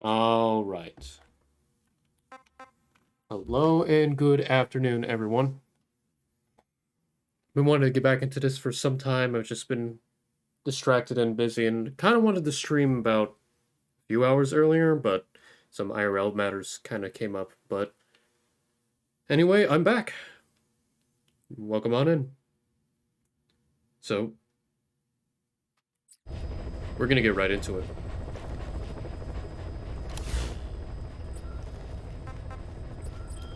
All right. Hello and good afternoon, everyone. Been wanting to get back into this for some time. I've just been distracted and busy and kind of wanted to stream about a few hours earlier, but some IRL matters kind of came up. But anyway, I'm back. Welcome on in. So, we're going to get right into it.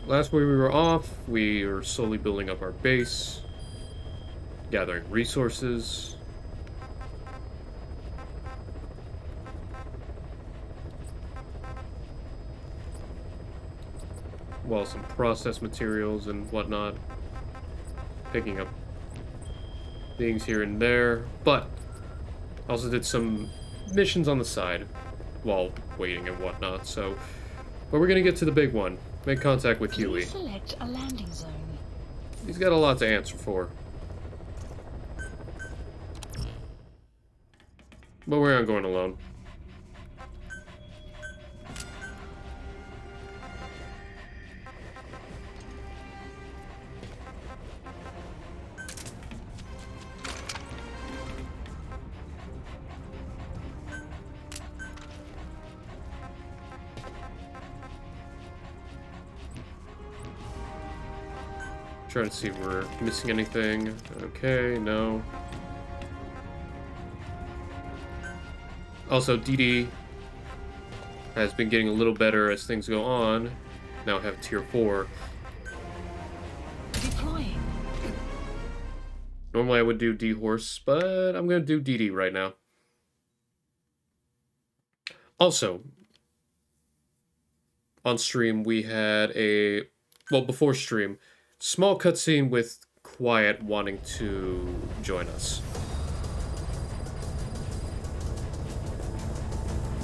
Last way we were off, we were slowly building up our base, gathering resources. Well, some process materials and whatnot. Picking up things here and there, but also did some missions on the side while waiting and whatnot, so... But we're gonna get to the big one. Make contact with Huey. Select a landing zone. He's got a lot to answer for. But we're not going alone. Trying to see if we're missing anything. Okay, no. Also, DD has been getting a little better as things go on. Now have tier 4. Deploying. Normally I would do D-Horse, but I'm going to do DD right now. Also, on stream we had a... Well, before stream, small cutscene with Quiet wanting to join us.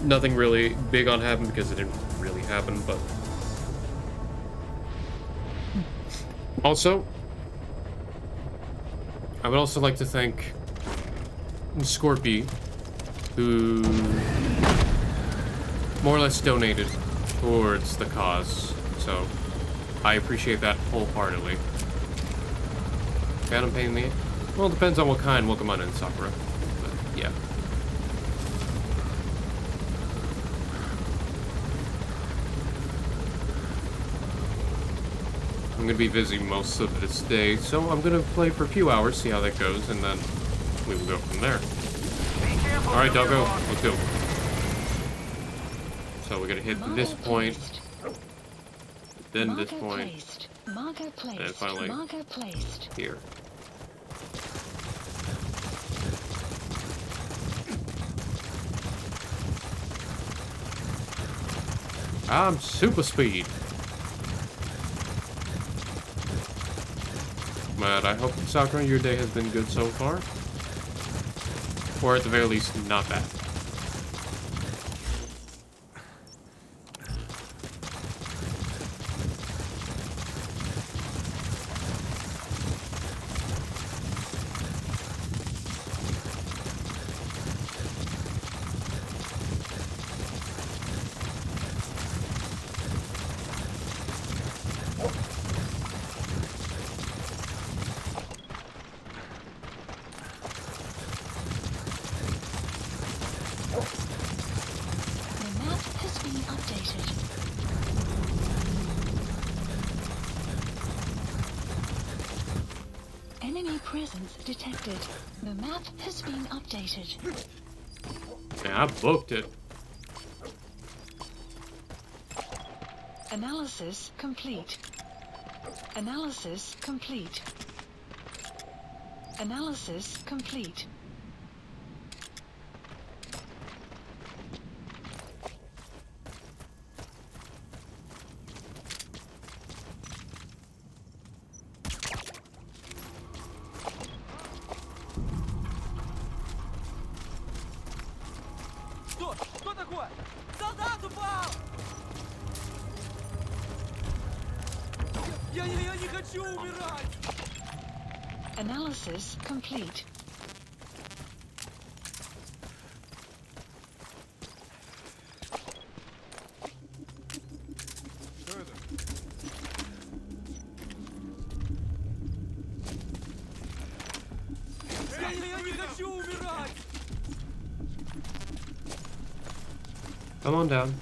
Nothing really big on happened because it didn't really happen, but... Also, I would also like to thank Scorpy, who more or less donated towards the cause, so I appreciate that wholeheartedly. Phantom Pain me? Well, it depends on what kind. Welcome on in, Sakura. But, yeah. I'm gonna be busy most of this day, so I'm gonna play for a few hours, see how that goes, and then we will go from there. Alright, Doggo, let's go. So we're gonna hit this point, then this point, and finally here. I'm super speed. But I hope, Sakura, your day has been good so far. Or at the very least, not bad. Detected. The map has been updated. Yeah, I booked it. Analysis complete. Analysis complete. Analysis complete. Analysis complete. Come on down.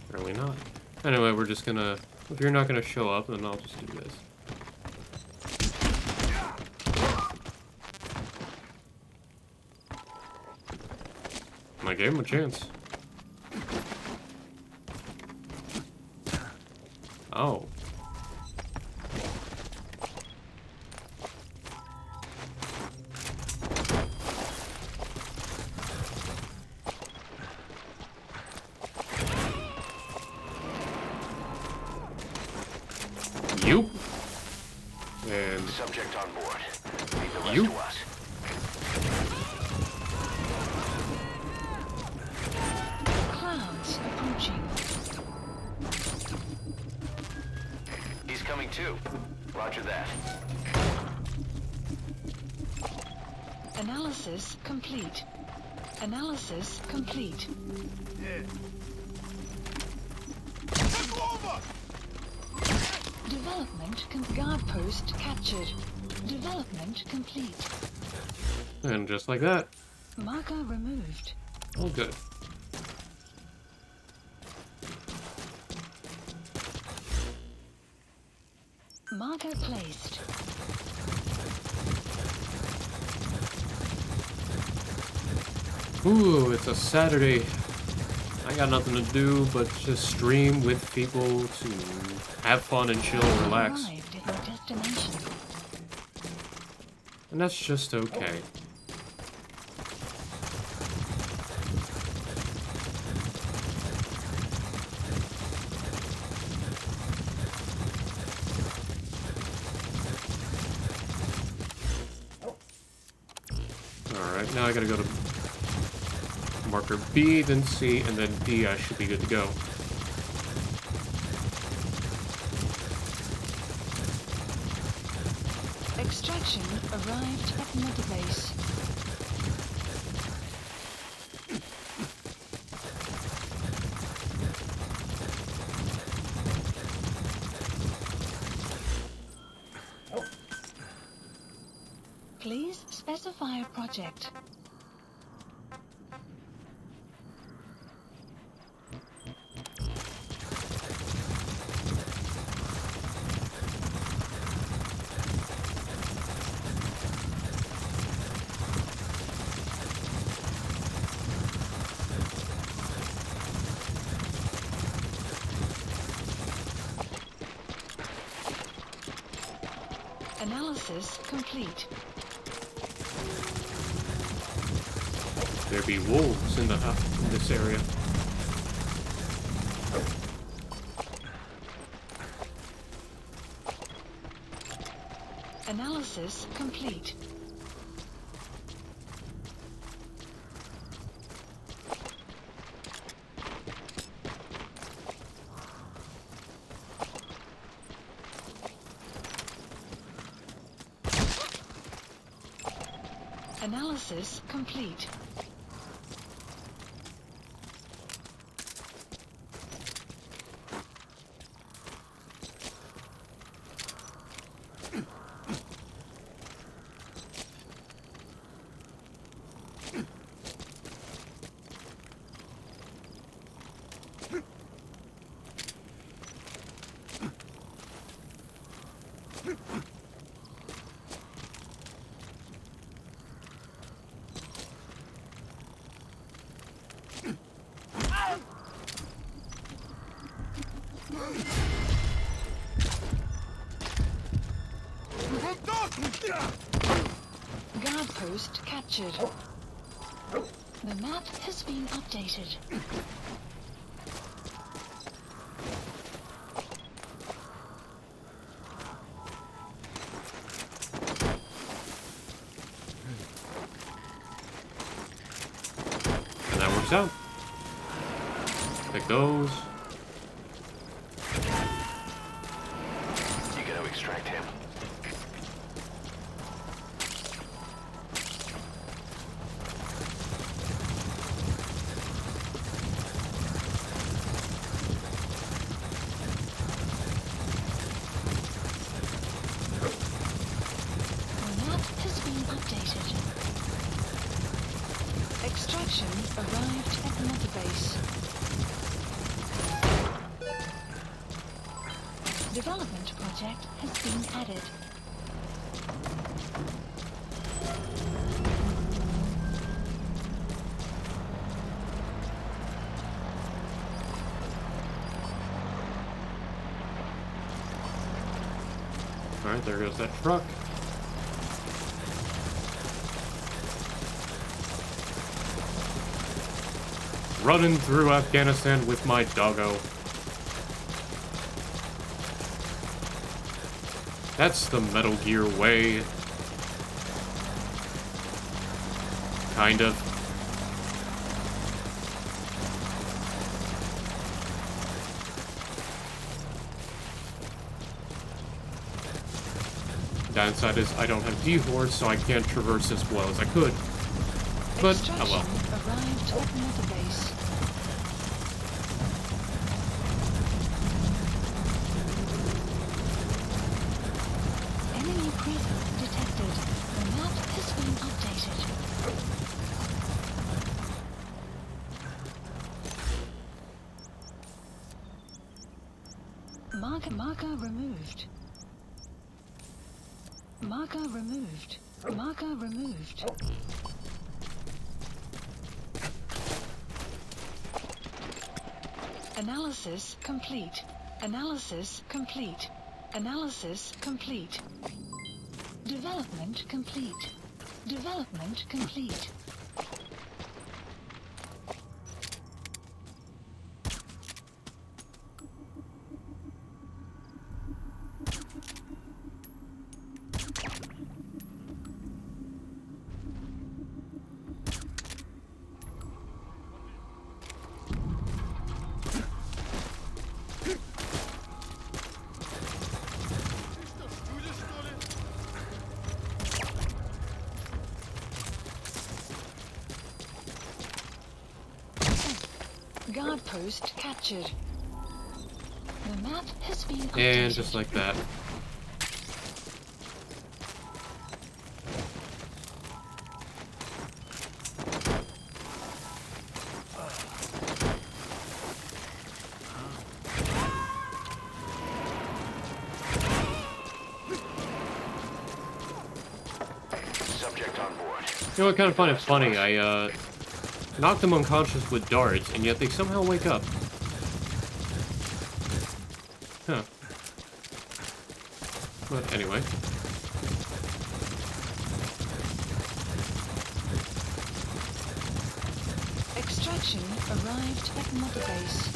Apparently not. Anyway, we're just gonna... If you're not gonna show up, then I'll just do this. I gave him a chance. Oh. You. And Subject on board. Leave the rest you. to us. Clouds approaching. He's coming too. Roger that. Analysis complete. Analysis complete. Development guard post captured. Development complete. And just like that. Marker removed. All good. Marker placed. Ooh, it's a Saturday. I got nothing to do but just stream with people to have fun and chill and relax. Arrived at your destination. And that's just okay. Alright, now I gotta go to marker B, then C, and then D. I should be good to go. Extraction arrived at Metabase. Please specify a project. Analysis complete. There be wolves in this area. Analysis complete. Analysis complete. Guard post captured. The map has been updated. And that works out. Take those. You gotta extract him. updated. Extraction arrived at the mother base. Development project has been added. Alright, there goes that truck. Running through Afghanistan with my doggo. That's the Metal Gear way. Kind of. Downside is I don't have D-Horse, so I can't traverse as well as I could. But, oh well. Arrived at mother base. Enemy presence detected. The map has been updated. Marker removed. Marker removed. Marker removed. Analysis complete. Analysis complete. Analysis complete. Development complete. Development complete. Guard post captured. The map has been updated. And just like that. Subject on board. You know, I kind of find it funny. I knocked them unconscious with darts, and yet they somehow wake up. Huh. But anyway. Extraction arrived at mother base.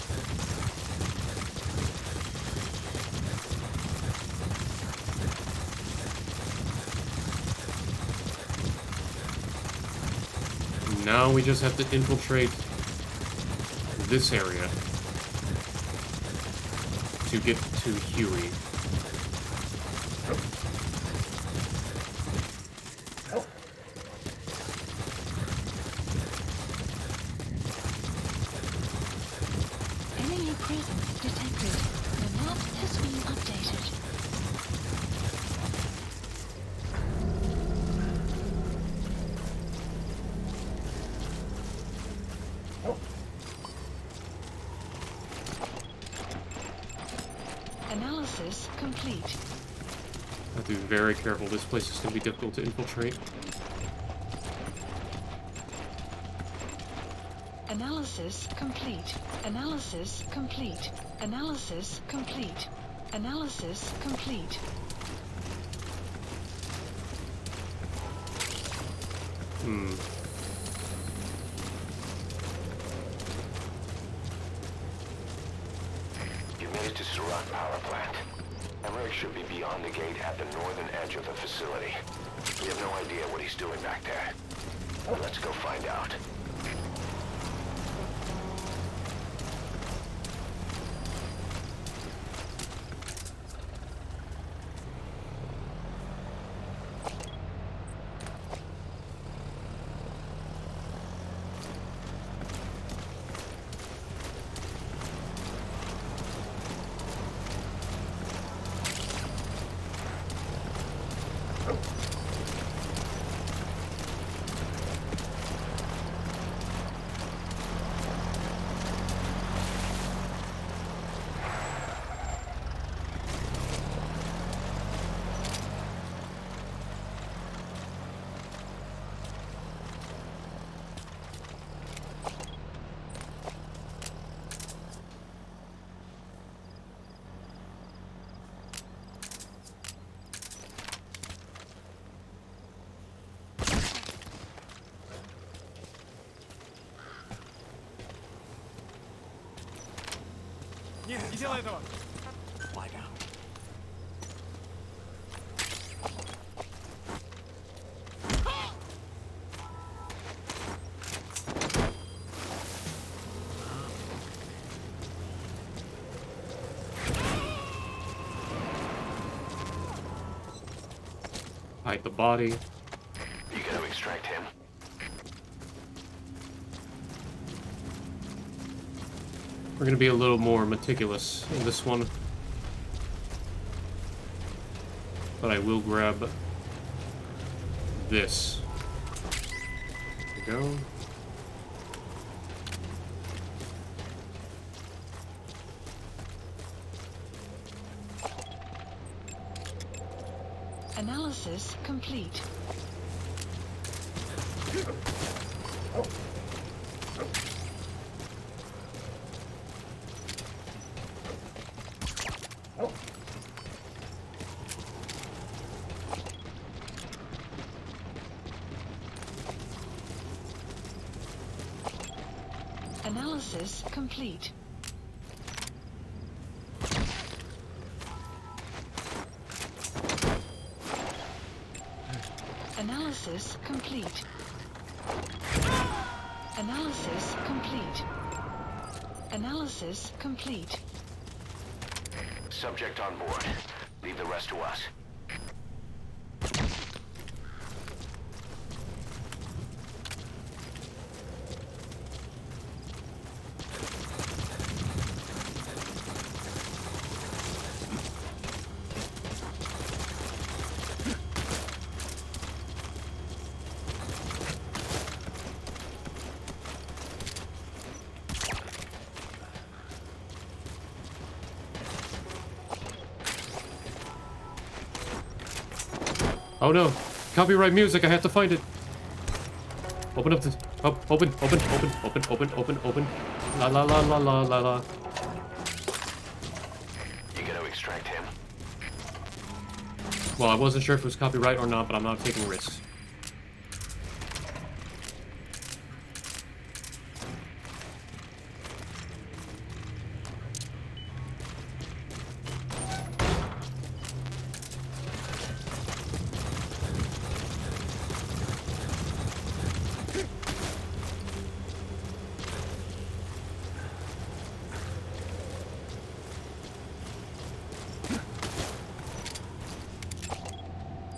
Now we just have to infiltrate this area to get to Huey. Enemy presence detected. The map has been updated. Analysis complete. I have to be very careful. This place is going to be difficult to infiltrate. Analysis complete. Analysis complete. Analysis complete. Analysis complete. You made it to Surat power plant. Emmerich should be beyond the gate at the northern edge of the facility. We have no idea what he's doing back there. Let's go find out. Не делай этого! Lie down. Hide the body. You gotta extract him. We're gonna be a little more meticulous in this one. But I will grab this. There we go. Analysis complete. Analysis complete. Analysis complete. Analysis complete. Analysis complete. Subject on board. Leave the rest to us. Oh no! Copyright music, I have to find it! Open up the... Oh, open. La la la la la la la. You gotta extract him. Well, I wasn't sure if it was copyright or not, but I'm not taking risks.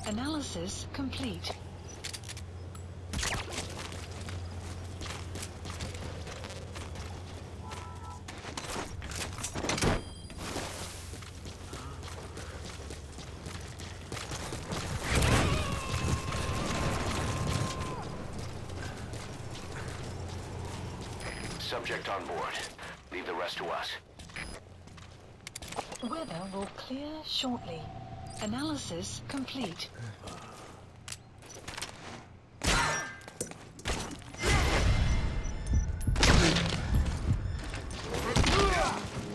Analysis complete. Subject on board. Leave the rest to us. Weather will clear shortly. Analysis complete.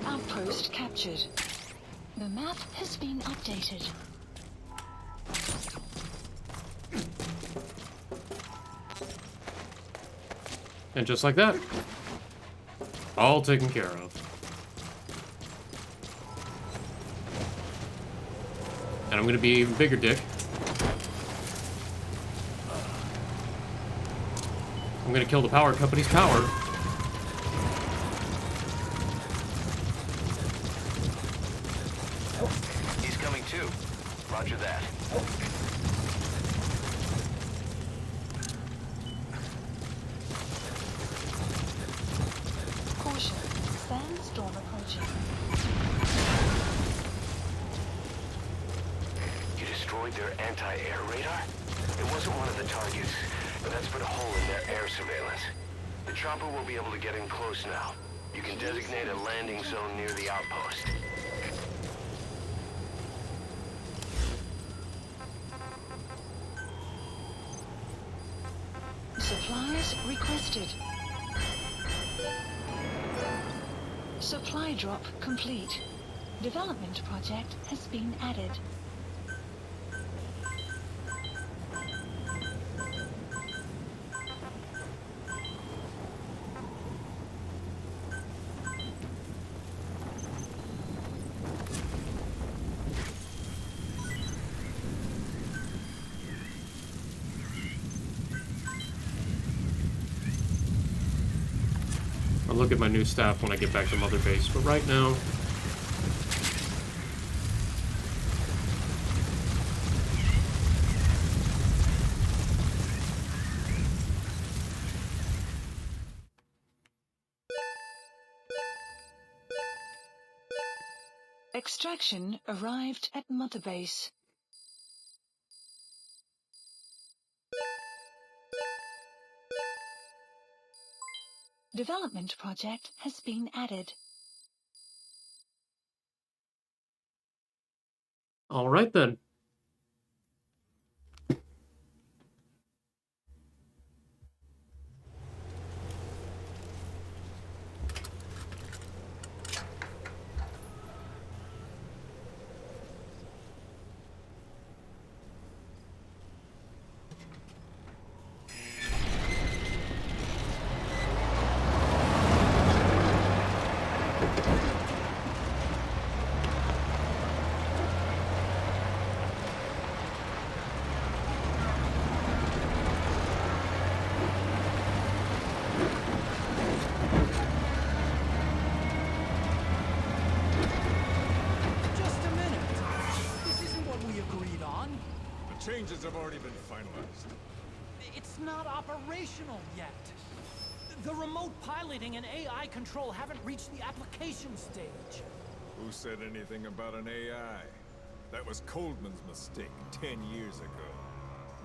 Outpost captured. The map has been updated. And just like that, all taken care of. And I'm gonna be even bigger dick. I'm gonna kill the power company's power. He's coming too. Roger that. Caution. Sandstorm approaching. You destroyed their anti-air radar? It wasn't one of the targets, but that's put a hole in their air surveillance. The chopper will be able to get in close now. You can designate a landing zone near the outpost. Supplies requested. Supply drop complete. Development project has been added. I'll look at my new staff when I get back to Mother Base, but right now... Extraction arrived at Mother Base. Development project has been added. All right, then. Changes have already been finalized. It's not operational yet. The remote piloting and AI control haven't reached the application stage. Who said anything about an AI? That was Coldman's mistake 10 years ago.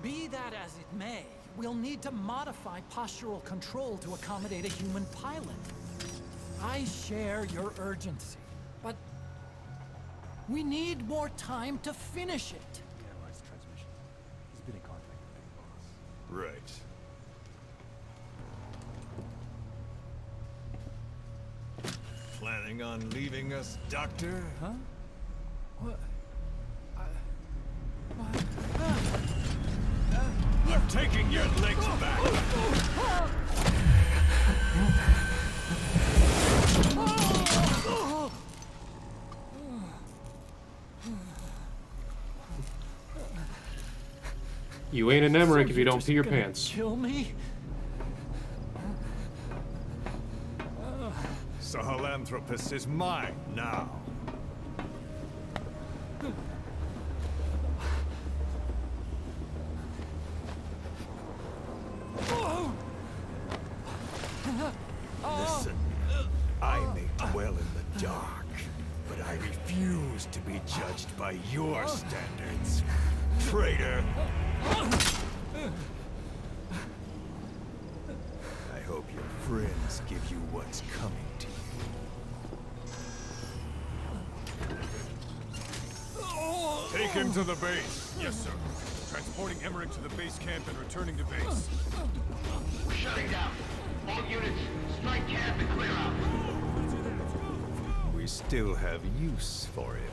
Be that as it may, we'll need to modify postural control to accommodate a human pilot. I share your urgency, but we need more time to finish it. Right. Planning on leaving us, Doctor? Huh? What? I'm taking your legs back! You ain't an Emmerich if you don't Just pee your gonna pants. Kill me? Sahelanthropus is mine now. Listen, I may dwell in the dark, but I refuse to be judged by your standards, traitor. I hope your friends give you what's coming to you. Take him to the base. Yes, sir. Transporting Emmerich to the base camp and returning to base. We're shutting down. All units, strike camp and clear out. We still have use for him.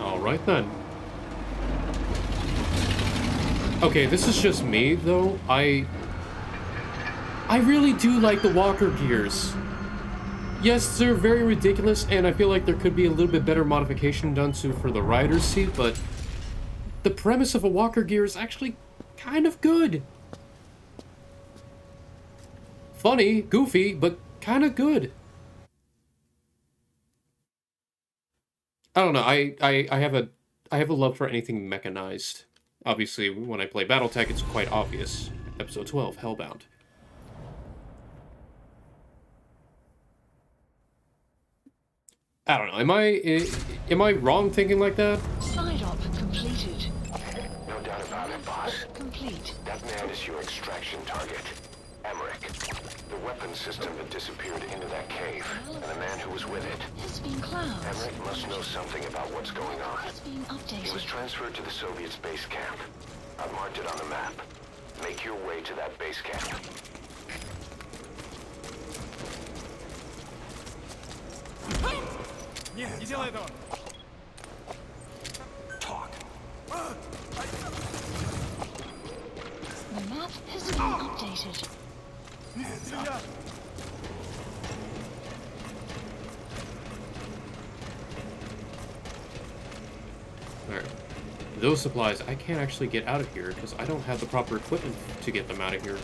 Alright then. Okay, this is just me, though. I really do like the walker gears. Yes, they're very ridiculous, and I feel like there could be a little bit better modification done for the rider's seat, but the premise of a walker gear is actually kind of good. Funny, goofy, but kind of good. I don't know. I have a love for anything mechanized. Obviously, when I play BattleTech, it's quite obvious. Episode 12, Hellbound. I don't know. Am I wrong thinking like that? Side op completed. No doubt about it, boss. Complete. That man is your extraction target. Emmerich. The weapon system that disappeared into that cave, and the man who was with it. There's been clouds. Emmerich must know something about what's going on. It's been He was updated. transferred to the Soviets' base camp. I've marked it on the map. Make your way to that base camp. Иди, Лэдо. Talk. The map has been updated. Hands up. Alright. Those supplies, I can't actually get out of here because I don't have the proper equipment to get them out of here.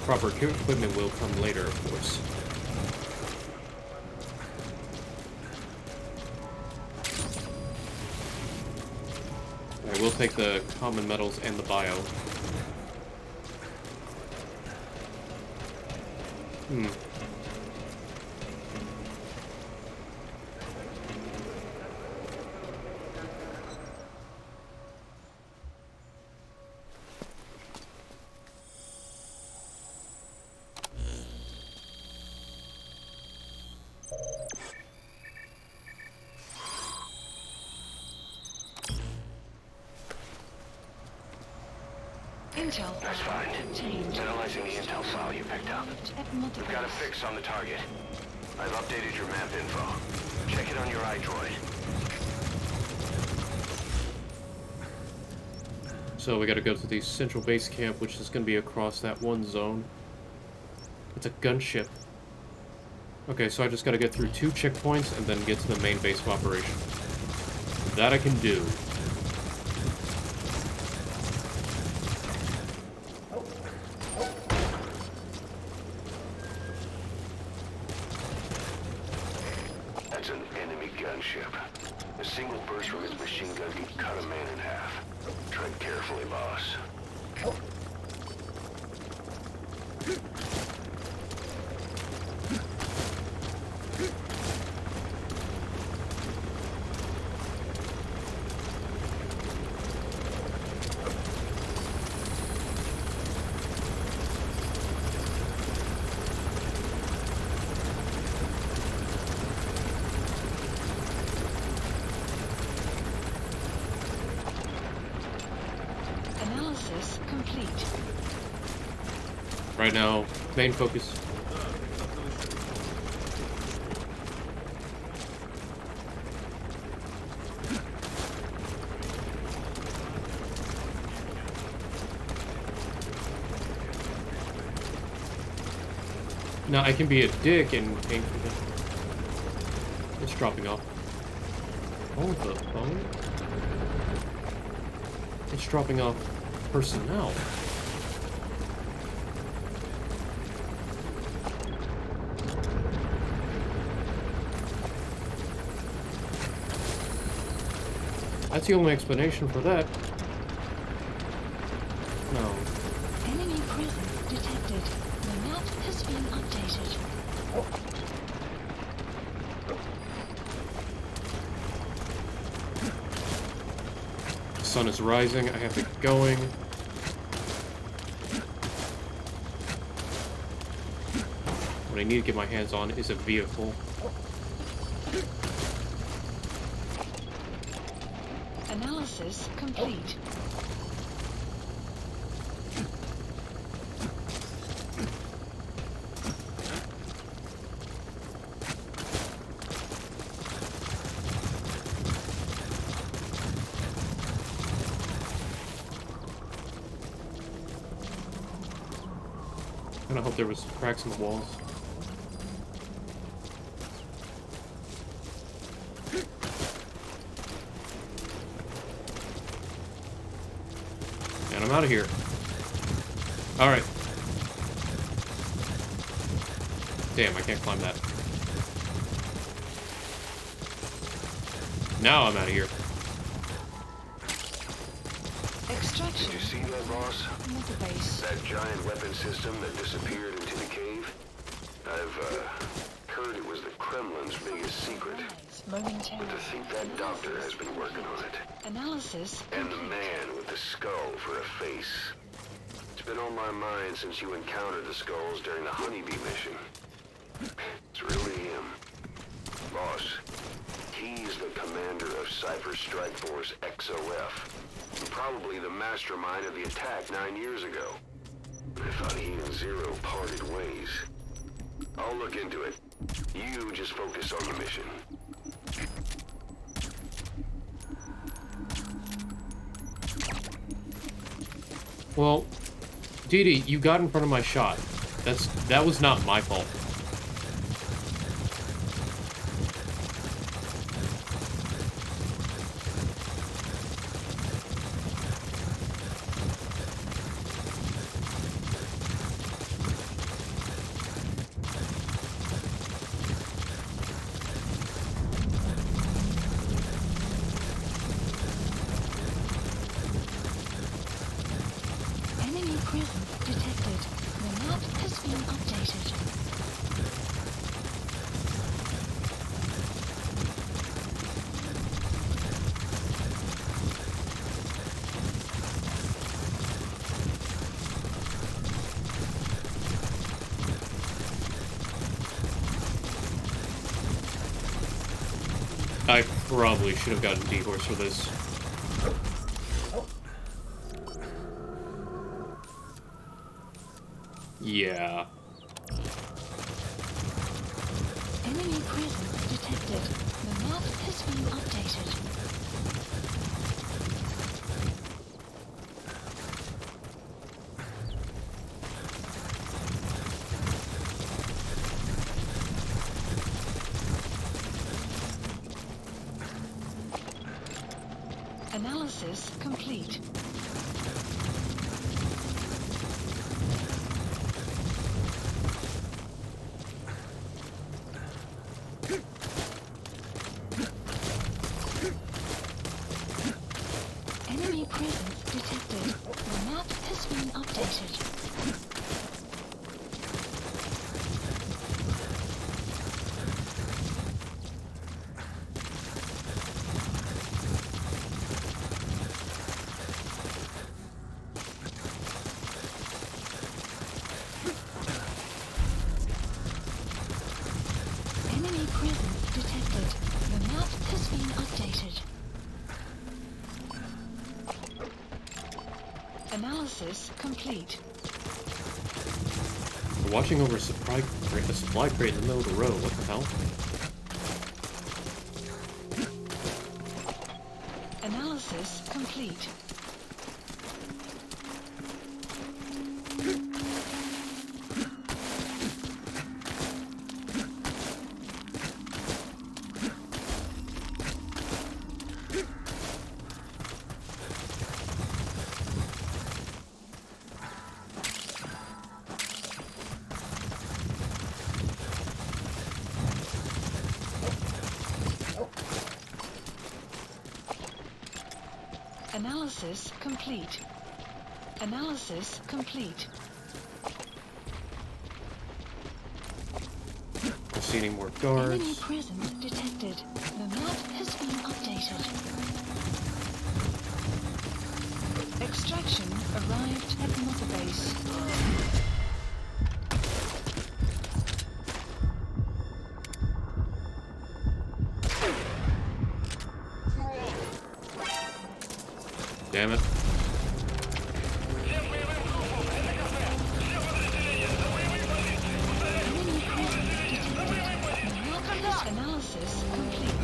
Proper equipment will come later, of course. I will take the common metals and the bio. Intel That's fine. obtained. Analyzing the intel file you picked up. At Mother We've got a Base. fix on the target. I've updated your map info. Check it on your iDroid. So we gotta go to the central base camp, which is gonna be across that one zone. It's a gunship. Okay, so I just gotta get through 2 checkpoints and then get to the main base of operation. That I can do. That's an enemy gunship. A single burst from its machine gun could cut a man in half. Tread carefully, boss. Analysis complete. Right now, main focus. Now I can be a dick and it's dropping off. Hold the phone. It's dropping off personnel. That's the only explanation for that. No. Enemy presence detected. The map has been updated. The sun is rising. I have to get going. What I need to get my hands on is a vehicle. Analysis complete. And I hope there was cracks in the walls. And I'm out of here. Alright. Damn, I can't climb that. Now I'm out of here. Extraction. Did you see that, boss? Mother Base. That giant weapon system that disappeared into the cave? I've heard it was the Kremlin's biggest secret. Momentarily. To think that doctor has been working on it. Analysis And the complete. man with the skull for a face. It's been on my mind since you encountered the skulls during the Honeybee mission. It's really him. Boss, he's the commander of Cypher Strike Force XOF. And probably the mastermind of the attack 9 years ago. I thought he and Zero parted ways. I'll look into it. You just focus on the mission. Well, Dee Dee, you got in front of my shot. That was not my fault. Enemy presence detected. The map has been updated. I probably should have gotten D-Horse for this. Yeah. Enemy presence detected. The map has been updated. Analysis complete. Enemy presence detected. The map has been updated. Enemy presence detected. The map has been updated. Analysis complete. We're watching over a supply crate in the middle of the road. What the hell? Analysis complete. Analysis complete. Analysis complete. Don't see any more Enemy guards. presence detected. The map has been updated. Extraction arrived at Mother Base. Damn it. Enemy presence detected. The map has analysis complete.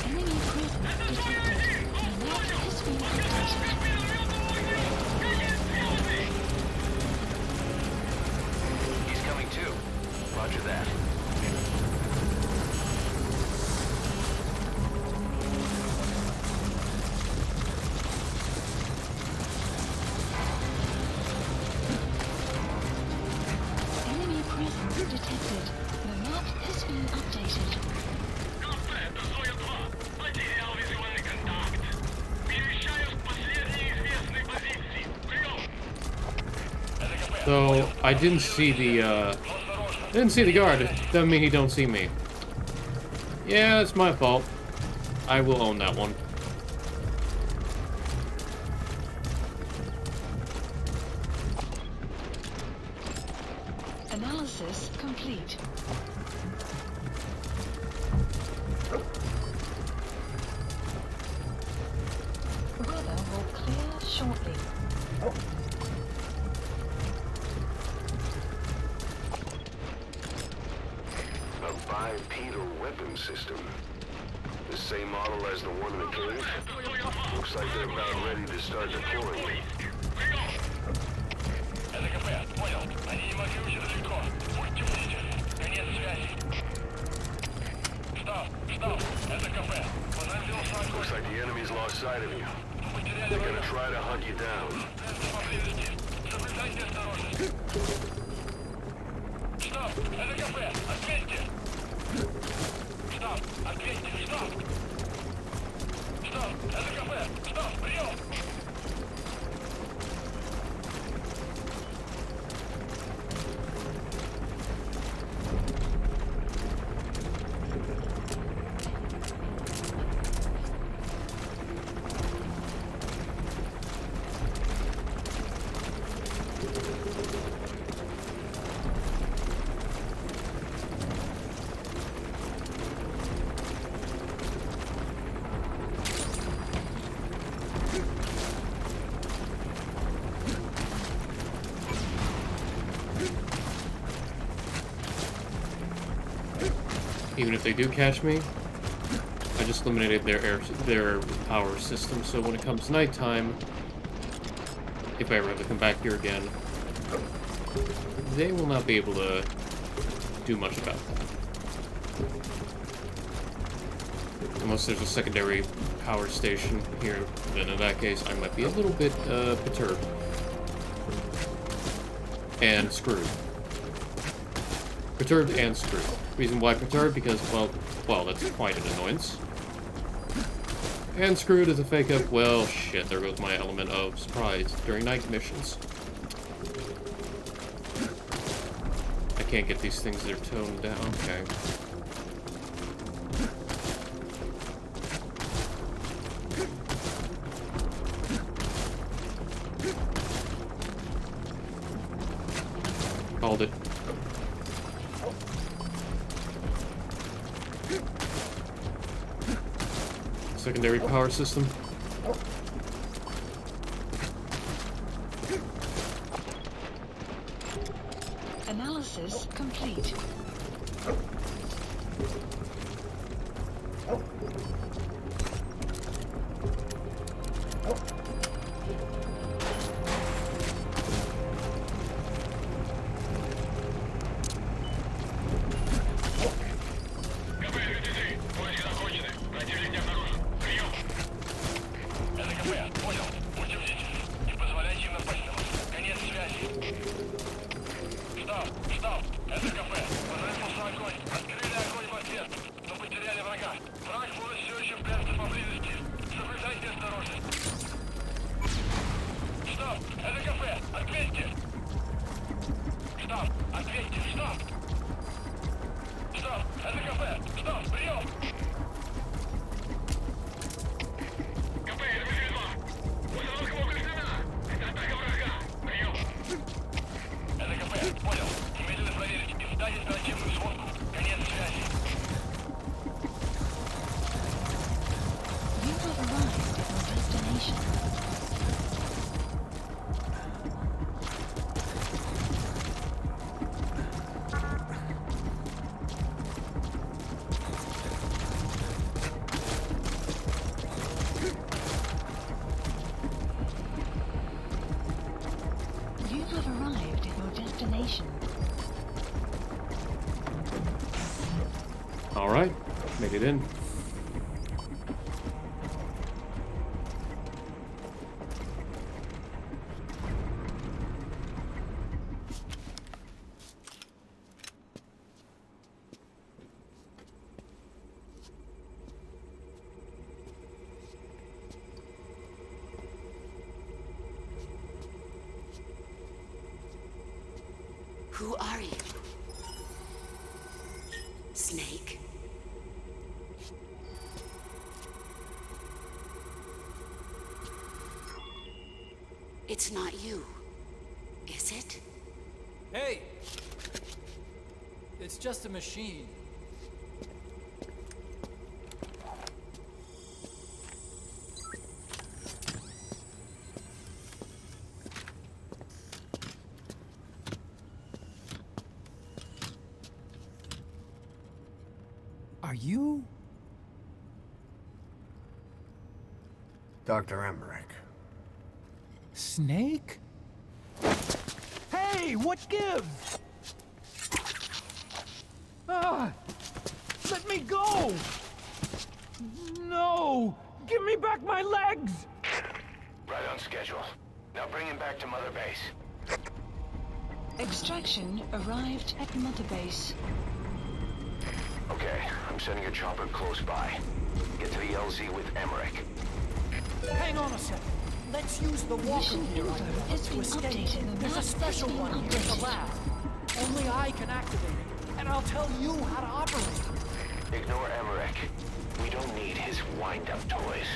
Enemy presence detected. The map has been updated. He's coming too. Roger that. Enemy presence detected. The map has been updated. So I didn't see the guard. Doesn't mean he don't see me. Yeah, it's my fault. I will own that one. Analysis complete. Weather will clear shortly. A bipedal weapon system. The same model as the one in the cave? Looks like they're about ready to start deploying it. Looks like the enemy's lost sight of you. They're gonna try to hunt you down. Even if they do catch me, I just eliminated their power system, so when it comes nighttime, if I ever have to come back here again, they will not be able to do much about that. Unless there's a secondary power station here, then in that case, I might be a little bit perturbed. And screwed. Perturbed and screwed. Reason why perturbed, because, well, that's quite an annoyance. And screwed is a fake up, well, shit, there goes my element of surprise during night missions. I can't get these things, they're toned down, okay. Called it. Secondary power system. Analysis complete. Alright, made it in. Who are you? Snake? It's not you, is it? Hey! It's just a machine. Are you? Dr. Emmerich. Snake? Hey, what gives? Ah! Let me go! No! Give me back my legs! Right on schedule. Now bring him back to Mother Base. Extraction arrived at Mother Base. Okay, I'm sending a chopper close by. Get to the LZ with Emmerich. Hang on a second. Let's use the walker Mission gear I info developed has to been escape. updated. There's a Map special has been one here in the updated. lab. Only I can activate it, and I'll tell you how to operate it. Ignore Emmerich. We don't need his wind-up toys.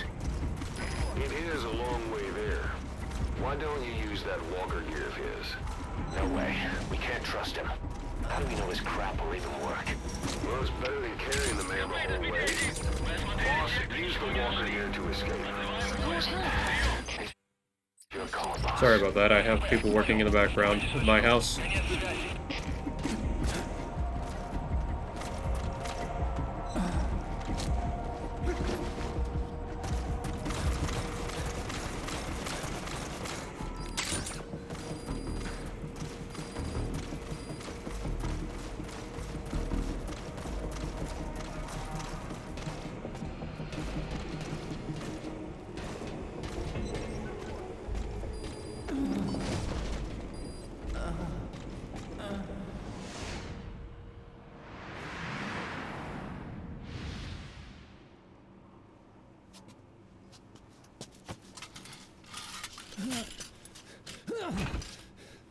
It is a long way there. Why don't you use that walker gear of his? No way. We can't trust him. How do we know his crap will even work? Well, it's better than carrying the man the whole way. Boss, use the walker gear to escape. Your call, boss. Sorry about that. I have people working in the background of my house.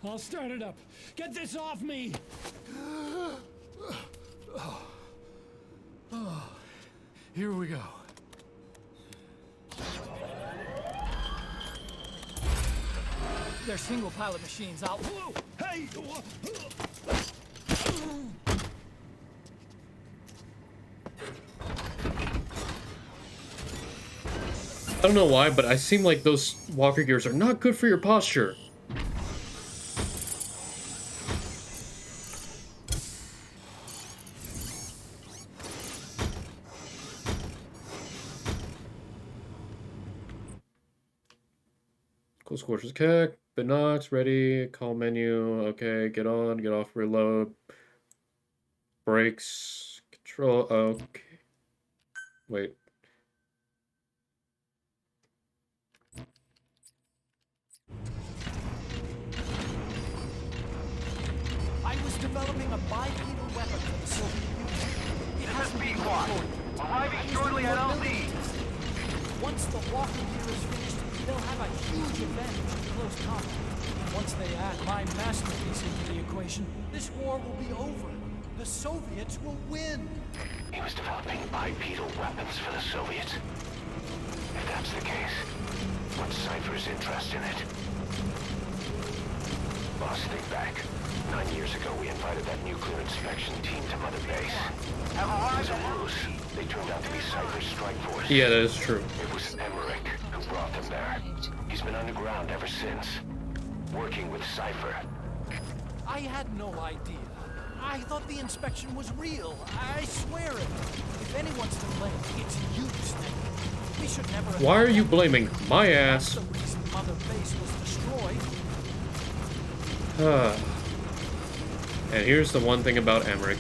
I'll start it up. Get this off me! Here we go. They're single pilot machines. I'll... Whoa! Hey! I don't know why, but I seem like those walker gears are not good for your posture. Close quarters, okay. Binocs, ready. Call menu. Okay, get on, get off, reload. Brakes. Control. Okay. Wait. I was developing a bipedal weapon for the Soviet Union. It hasn't been deployed. Arriving shortly at LZ. Once the walker gear is finished, they'll have a huge advantage in close combat. And once they add my masterpiece into the equation, this war will be over. The Soviets will win. He was developing bipedal weapons for the Soviets. If that's the case, what's Cypher's interest in it? Boss, think back. 9 years ago, we invited that nuclear inspection team to Mother Base. It was a ruse. They turned out to be Cypher's strike force. Yeah, that is true. It was Emmerich who brought them there. He's been underground ever since, working with Cypher. I had no idea. I thought the inspection was real. I swear it. If anyone's to blame, it's you, Snake. We should never have... Why are you blaming my ass? That's the reason Mother Base was destroyed. And here's the one thing about Emmerich.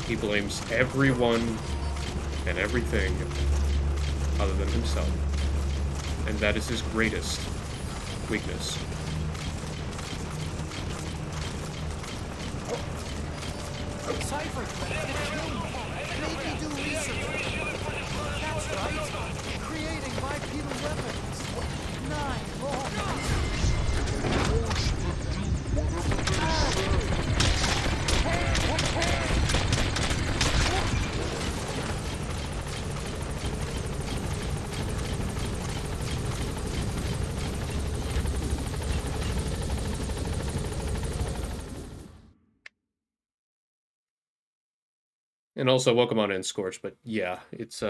He blames everyone and everything other than himself. And that is his greatest weakness. Cypher, maybe do research. That's right. Creating bipedal weapons. 9 long. And also, welcome on in, Scorch, but yeah, it's,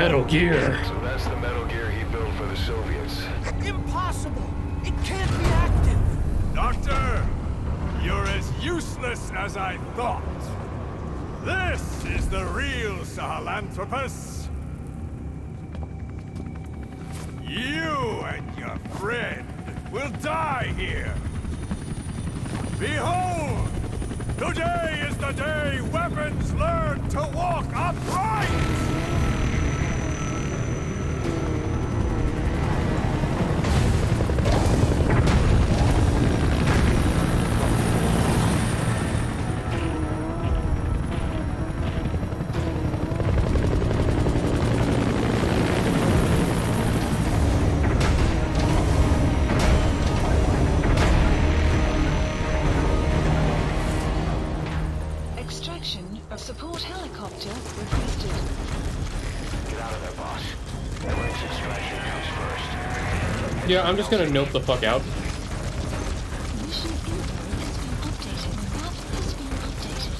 Metal Gear. So that's the Metal Gear he built for the Soviets. Impossible! It can't be active! Doctor, you're as useless as I thought. This is the real Sahelanthropus. You and your friend will die here. Behold! Today is the day weapons learn to walk upright! Extraction of support helicopter requested. Get out of there, boss. Emmerich extraction comes first. Yeah, I'm just gonna nope the fuck out. Mission info has been updated. Map has been updated.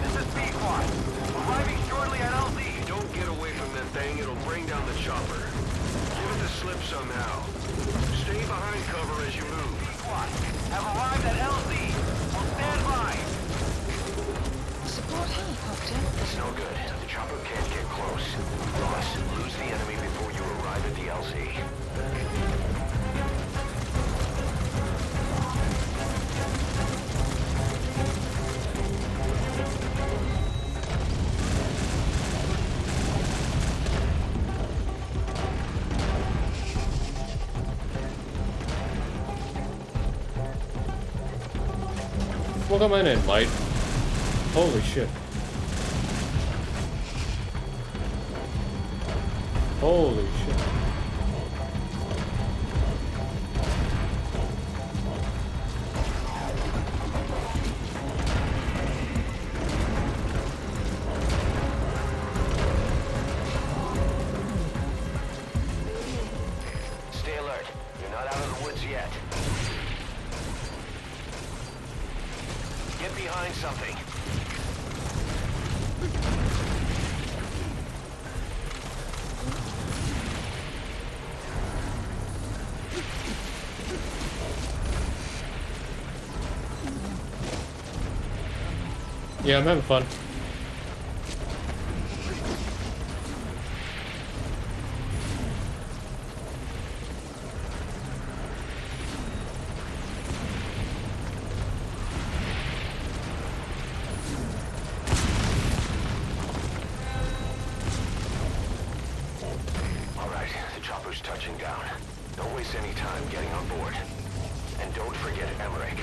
This is B-Quad. Arriving shortly at LZ. Don't get away from that thing, it'll bring down the chopper. Give it the slip somehow. Stay behind cover as you move. B-Quad have arrived at LZ. Will stand by. Support helicopter. It's no good. The chopper can't get close. Ross, lose the enemy before you arrive at the LZ. Well, come on in, light. Holy shit. Holy shit. Stay alert. You're not out of the woods yet. Get behind something. Yeah, I'm having fun. All right, the chopper's touching down. Don't waste any time getting on board. And don't forget Emmerich.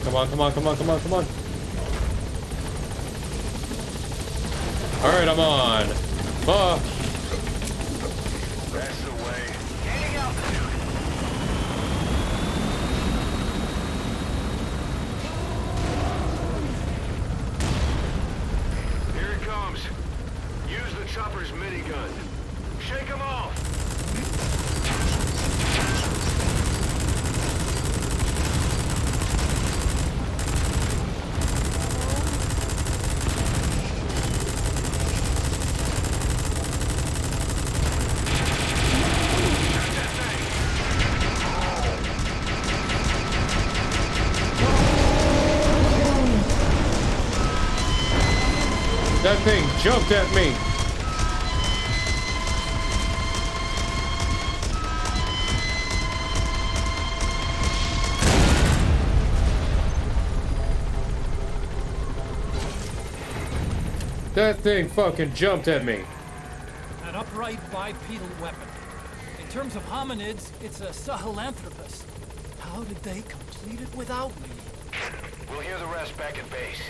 Come on, come on, come on, come on, come on. Alright, I'm on. Fuck. That's the way. Gaining altitude. Here it comes. Use the chopper's minigun. Shake them off. That thing jumped at me. That thing fucking jumped at me. An upright bipedal weapon. In terms of hominids, it's a Sahelanthropus. How did they complete it without me? We'll hear the rest back at base.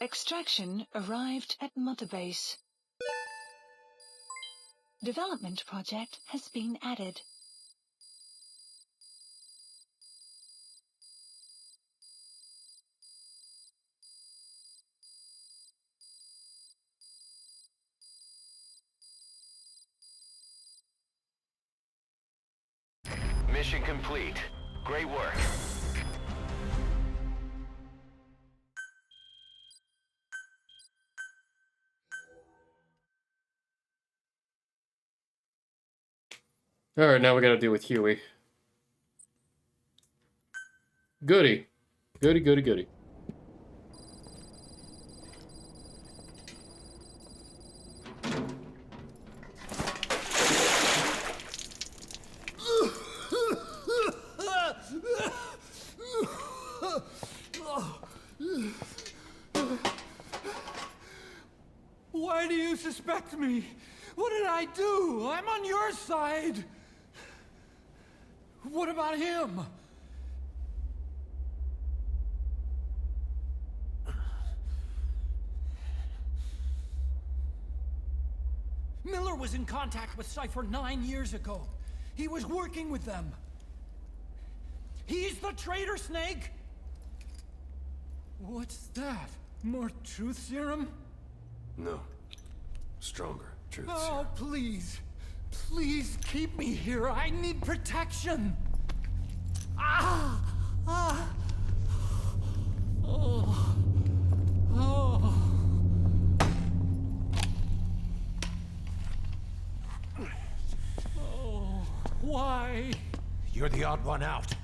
Extraction arrived at Mother Base. Development project has been added. Mission complete. Great work. Alright, now we gotta deal with Huey. Goody. Goody, goody, goody. Why do you suspect me? What did I do? I'm on your side. What about him? Miller was in contact with Cypher 9 years ago. He was working with them. He's the traitor, Snake! What's that? More truth serum? No. Stronger truth Oh, serum. please. Please keep me here. I need protection. Ah! Ah! Oh. Oh. Oh. Why? You're the odd one out.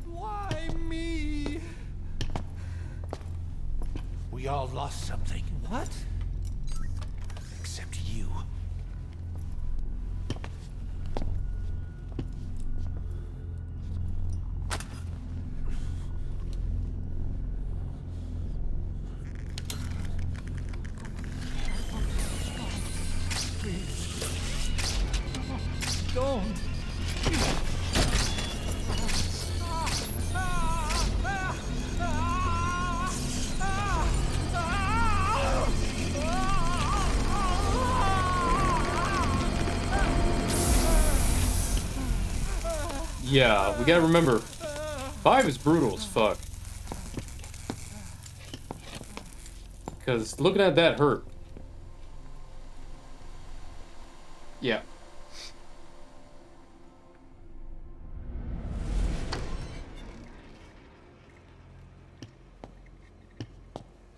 Why me? We all lost something. What? Except you. Don't. Yeah, we gotta remember, 5 is brutal as fuck. Because looking at that hurt. Yeah.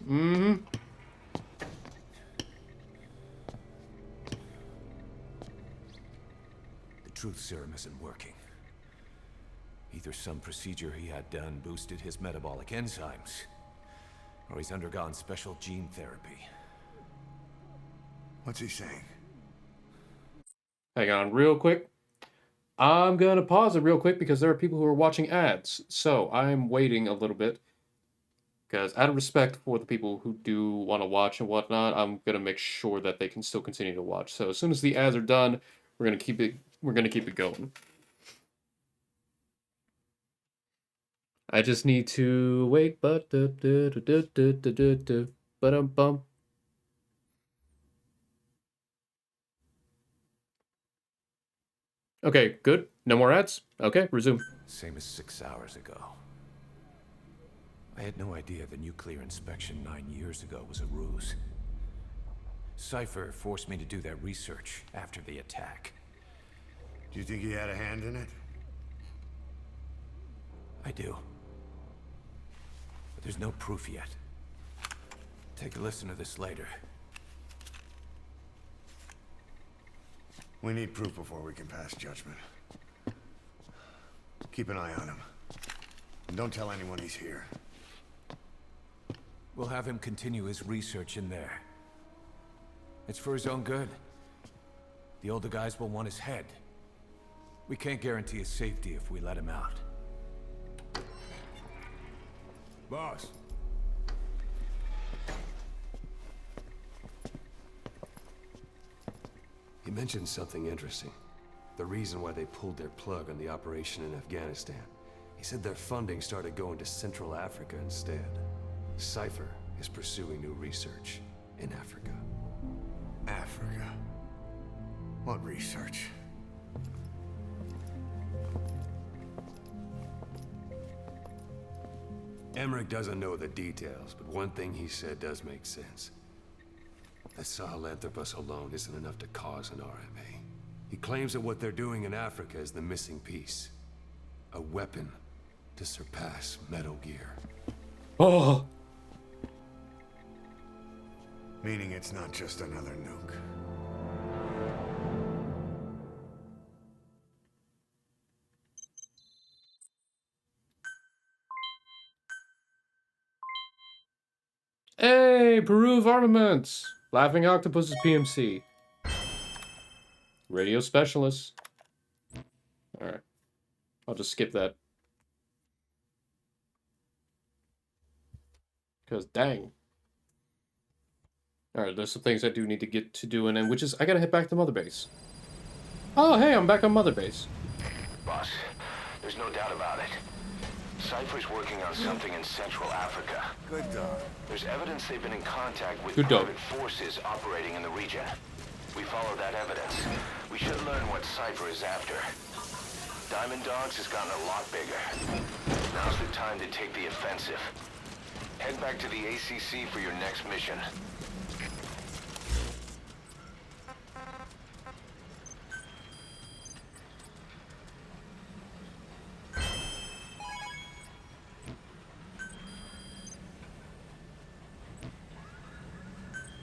Mm-hmm. The truth serum isn't working. Either some procedure he had done boosted his metabolic enzymes, or he's undergone special gene therapy. What's he saying? Hang on real quick. I'm gonna pause it real quick because there are people who are watching ads. So I'm waiting a little bit. Because out of respect for the people who do want to watch and whatnot, I'm gonna make sure that they can still continue to watch. So as soon as the ads are done, we're gonna keep it going. I just need to wait, but bum. Okay, good. No more ads. Okay, resume. Same as 6 hours ago. I had no idea the nuclear inspection 9 years ago was a ruse. Cypher forced me to do that research after the attack. Do you think he had a hand in it? I do. But there's no proof yet. Take a listen to this later. We need proof before we can pass judgment. Keep an eye on him. And don't tell anyone he's here. We'll have him continue his research in there. It's for his own good. The older guys will want his head. We can't guarantee his safety if we let him out. Boss. He mentioned something interesting. The reason why they pulled their plug on the operation in Afghanistan. He said their funding started going to Central Africa instead. Cypher is pursuing new research in Africa. Africa? What research? Emmerich doesn't know the details, but one thing he said does make sense. That Sahelanthropus alone isn't enough to cause an RMA. He claims that what they're doing in Africa is the missing piece. A weapon to surpass Metal Gear. Oh! Meaning it's not just another nuke. Hey, Peru of Armaments! Laughing Octopus is PMC. Radio Specialist. Alright. I'll just skip that. Because, dang. Alright, there's some things I do need to get to doing, and which is, I gotta head back to Mother Base. Oh, hey, I'm back on Mother Base. Boss, there's no doubt about it. Cypher's working on something in Central Africa. Good dog. There's evidence they've been in contact with Good dog. private forces operating in the region. We follow that evidence. We should learn what Cypher is after. Diamond Dogs has gotten a lot bigger. Now's the time to take the offensive. Head back to the ACC for your next mission.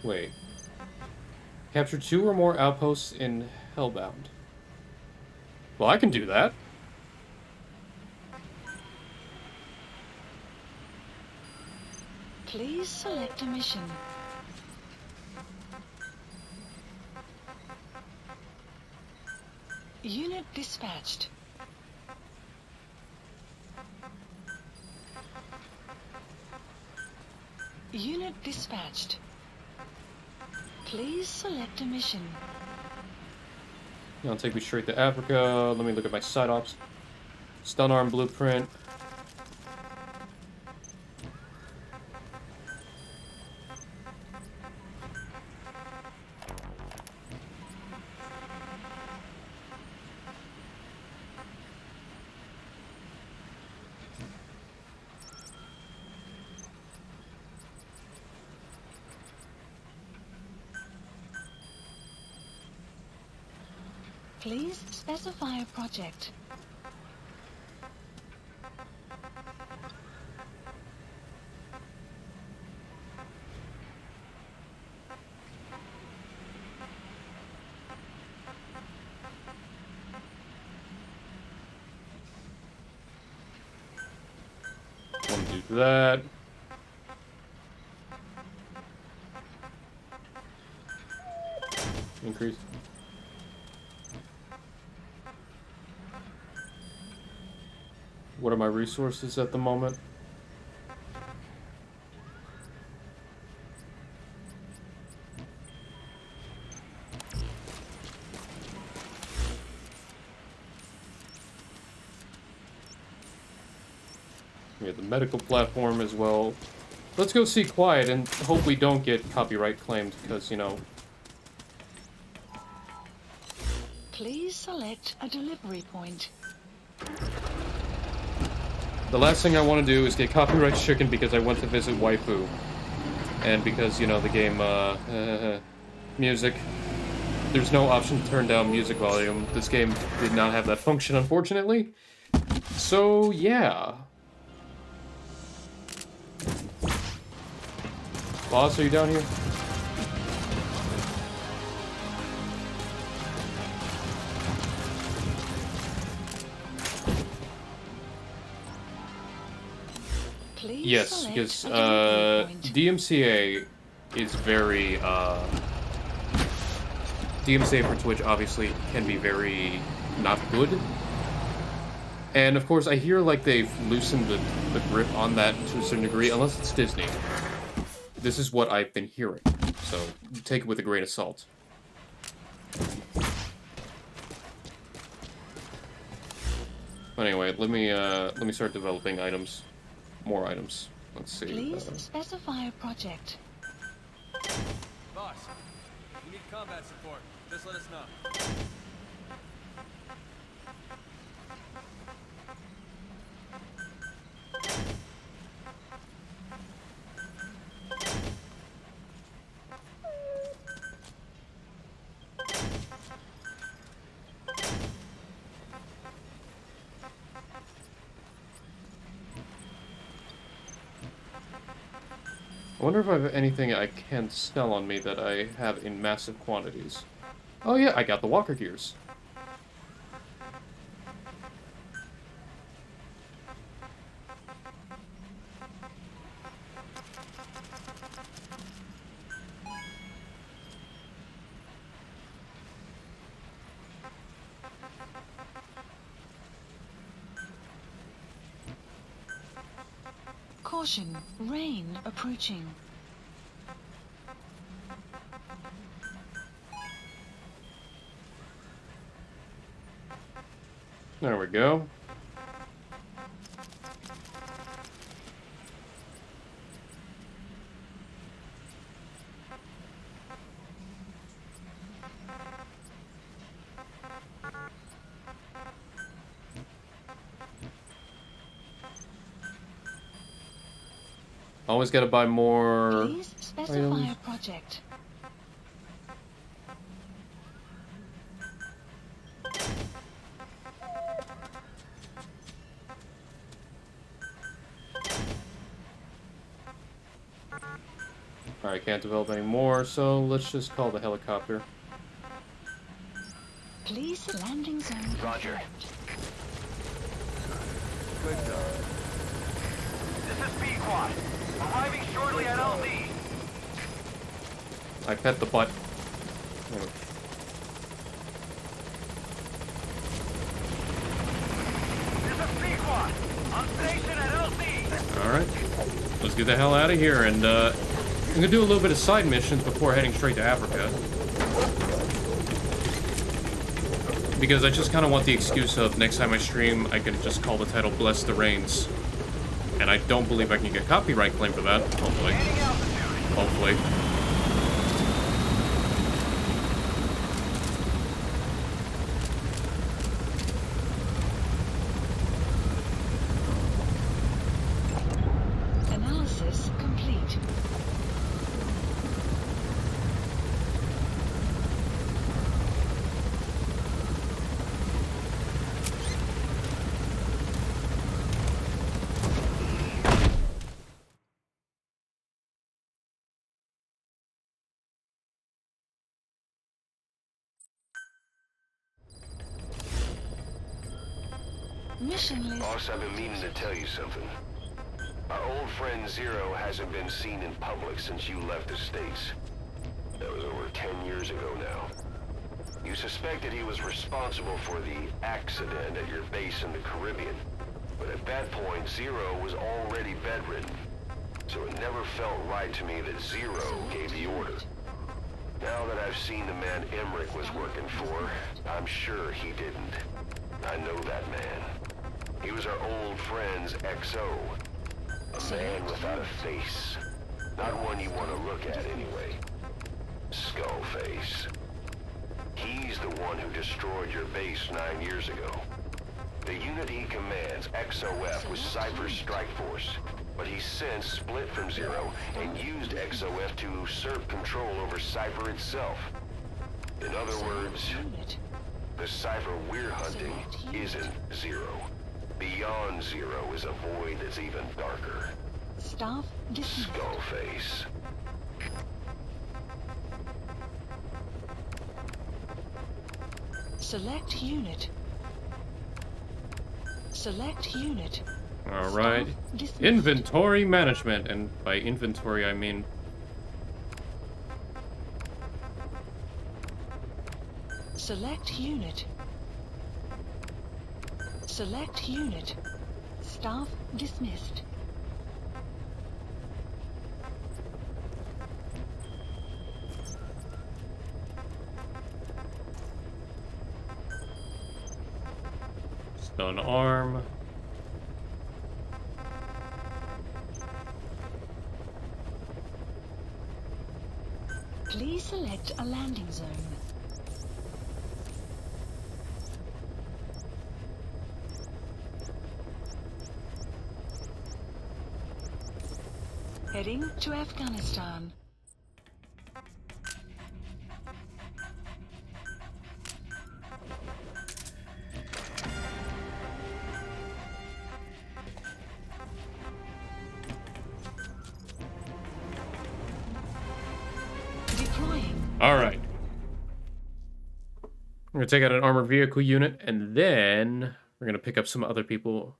Wait. Capture 2 or more outposts in Hellbound. Well, I can do that. Please select a mission. Unit dispatched. Unit dispatched. Please select a mission. That'll take me straight to Africa. Let me look at my side ops. Stun arm blueprint. Please specify a project. Want to do that. Increase. What are my resources at the moment? We have the medical platform as well. Let's go see Quiet and hope we don't get copyright claimed because, you know. Please select a delivery point. The last thing I want to do is get copyright stricken because I went to visit Waifu. And because, you know, the game, music. There's no option to turn down music volume. This game did not have that function, unfortunately. So, yeah. Boss, are you down here? Please Yes, select because a delivery point. DMCA is very DMCA for Twitch obviously can be very not good. And of course I hear like they've loosened the grip on that to a certain degree, unless it's Disney. This is what I've been hearing. So take it with a grain of salt. Anyway, let me start developing items. More items. Let's see. Please specify a project. Boss, we need combat support. Just let us know. I wonder if I have anything I can sell on me that I have in massive quantities. Oh yeah, I got the walker gears. Caution, rain approaching. There we go. Always gotta buy more Please specify items. a project. Alright, can't develop any more, so let's just call the helicopter. Please landing zone. Roger. Good job. This is B-Quad. Arriving shortly at LZ. I pet the butt. This is B-Quad. On station at LZ. Alright. Let's get the hell out of here, and I'm gonna do a little bit of side missions before heading straight to Africa. Because I just kind of want the excuse of next time I stream, I can just call the title Bless the Rains. And I don't believe I can get copyright claim for that, hopefully. Gaining altitude. Hopefully. Analysis complete. Mission list. Boss, I've been meaning to tell you something. Our old friend Zero hasn't been seen in public since you left the States. That was over 10 years ago now. You suspected he was responsible for the accident at your base in the Caribbean. But at that point, Zero was already bedridden. So it never felt right to me that Zero gave the order. Now that I've seen the man Emmerich was working for, I'm sure he didn't. I know that man. He was our old friend's XO. A man without a face. Not one you want to look at anyway. Skullface. He's the one who destroyed your base 9 years ago. The unit he commands, XOF, was Cypher's strike force. But he's since split from Zero and used XOF to usurp control over Cypher itself. In other words, the Cypher we're hunting isn't Zero. Beyond Zero is a void that's even darker. Staff dismissed. Skullface. Select unit. Select unit. Alright. Staff dismissed. Inventory management, and by inventory I mean... Select unit. Select unit. Staff dismissed. Stun arm. Please select a landing zone. Heading to Afghanistan. Deploying. All right. We're going to take out an armored vehicle unit, and then we're going to pick up some other people,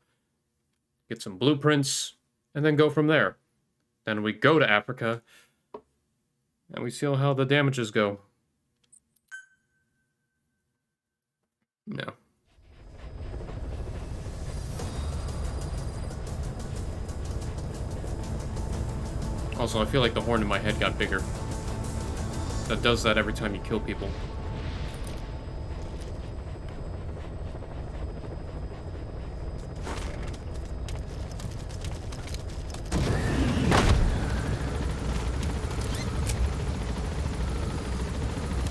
get some blueprints, and then go from there. Then we go to Africa, and we see how the damages go. No. Also, I feel like the horn in my head got bigger. That does that every time you kill people.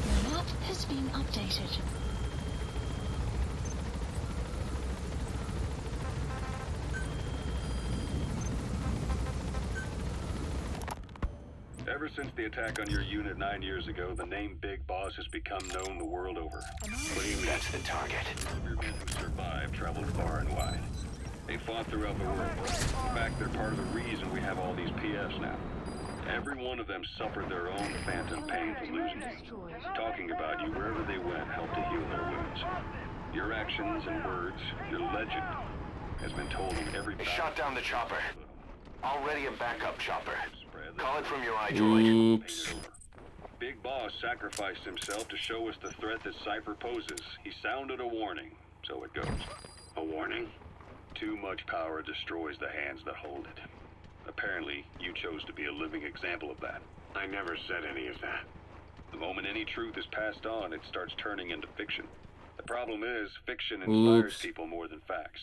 The map has been updated. Ever since the attack on your unit 9 years ago, the name Big Boss has become known the world over. What do you mean that's the target? Your men who survived traveled far and wide. They fought throughout the world. In fact, they're part of the reason we have all these PFs now. Every one of them suffered their own phantom pain from losing you. Talking about you wherever they went helped to heal their wounds. Your actions and words, your legend, has been told in every They battle. shot down the chopper. Already a backup chopper. Call it from your iDroid. Oops. Big Boss sacrificed himself to show us the threat that Cypher poses. He sounded a warning, so it goes. A warning? Too much power destroys the hands that hold it. Apparently, you chose to be a living example of that. I never said any of that. The moment any truth is passed on, it starts turning into fiction. The problem is, fiction inspires people more than facts.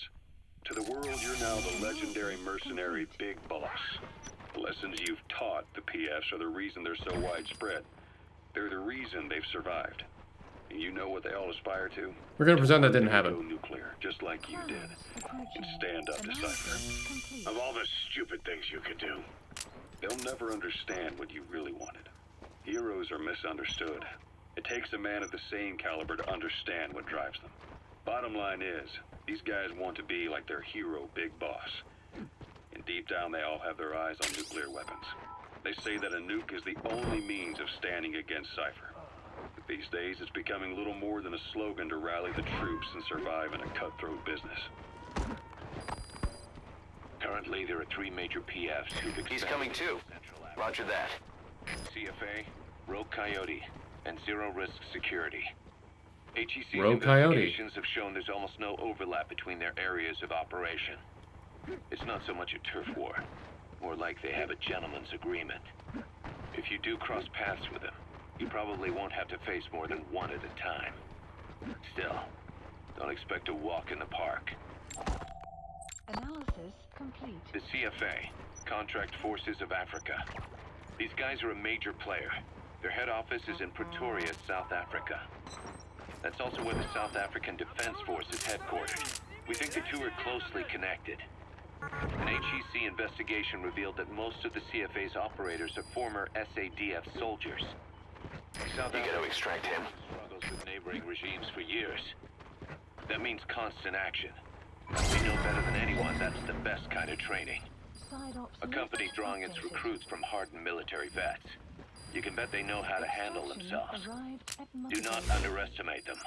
To the world, you're now the legendary mercenary Big Boss. The lessons you've taught the PFs are the reason they're so widespread. They're the reason they've survived. And you know what they all aspire to? We're going to pretend that didn't Go happen. nuclear, just like you did. And stand up to Cypher. Of all the stupid things you could do. They'll never understand what you really wanted. Heroes are misunderstood. It takes a man of the same caliber to understand what drives them. Bottom line is, these guys want to be like their hero, Big Boss. And deep down, they all have their eyes on nuclear weapons. They say that a nuke is the only means of standing against Cypher. But these days, it's becoming little more than a slogan to rally the troops and survive in a cutthroat business. Currently, there are 3 major PFs who've expanded. He's coming too. Roger that. CFA, Rogue Coyote, and Zero Risk Security. HEC's Rogue Coyote. investigations have shown there's almost no overlap between their areas of operation. It's not so much a turf war, more like they have a gentleman's agreement. If you do cross paths with them, you probably won't have to face more than one at a time. Still, don't expect a walk in the park. Analysis complete. The CFA, Contract Forces of Africa. These guys are a major player. Their head office is in Pretoria, South Africa. That's also where the South African Defense Force is headquartered. We think the two are closely connected. An HEC investigation revealed that most of the CFA's operators are former SADF soldiers. South You gotta extract him. struggles with neighboring regimes for years. That means constant action. We know better than anyone that's the best kind of training. Side ops A company drawing its updated. recruits from hardened military vets. You can bet they know how to handle themselves. Arrived at Do not Motherwell. underestimate them.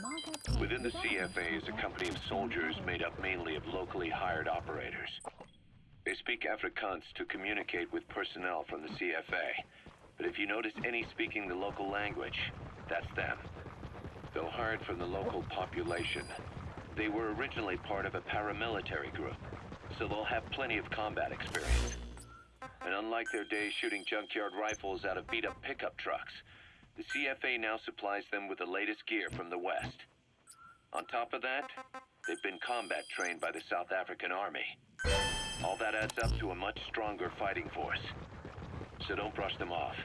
Market Within the development CFA is a company of soldiers made up mainly of locally hired operators. They speak Afrikaans to communicate with personnel from the CFA. But if you notice any speaking the local language, that's them. Though hired from the local population, they were originally part of a paramilitary group, so they'll have plenty of combat experience. And unlike their days shooting junkyard rifles out of beat-up pickup trucks, the CFA now supplies them with the latest gear from the West. On top of that, they've been combat trained by the South African Army. All that adds up to a much stronger fighting force. so don't brush them off.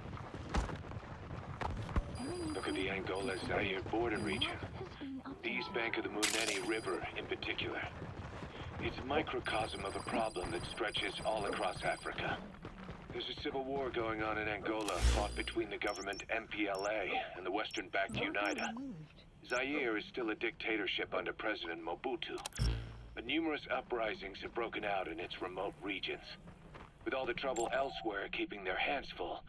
Look at the Angola-Zaire border region. The east bank of the Muneni River in particular. It's a microcosm of a problem that stretches all across Africa. There's a civil war going on in Angola, fought between the government MPLA and the Western-backed UNITA. Zaire is still a dictatorship under President Mobutu, but numerous uprisings have broken out in its remote regions. With all the trouble elsewhere keeping their hands full,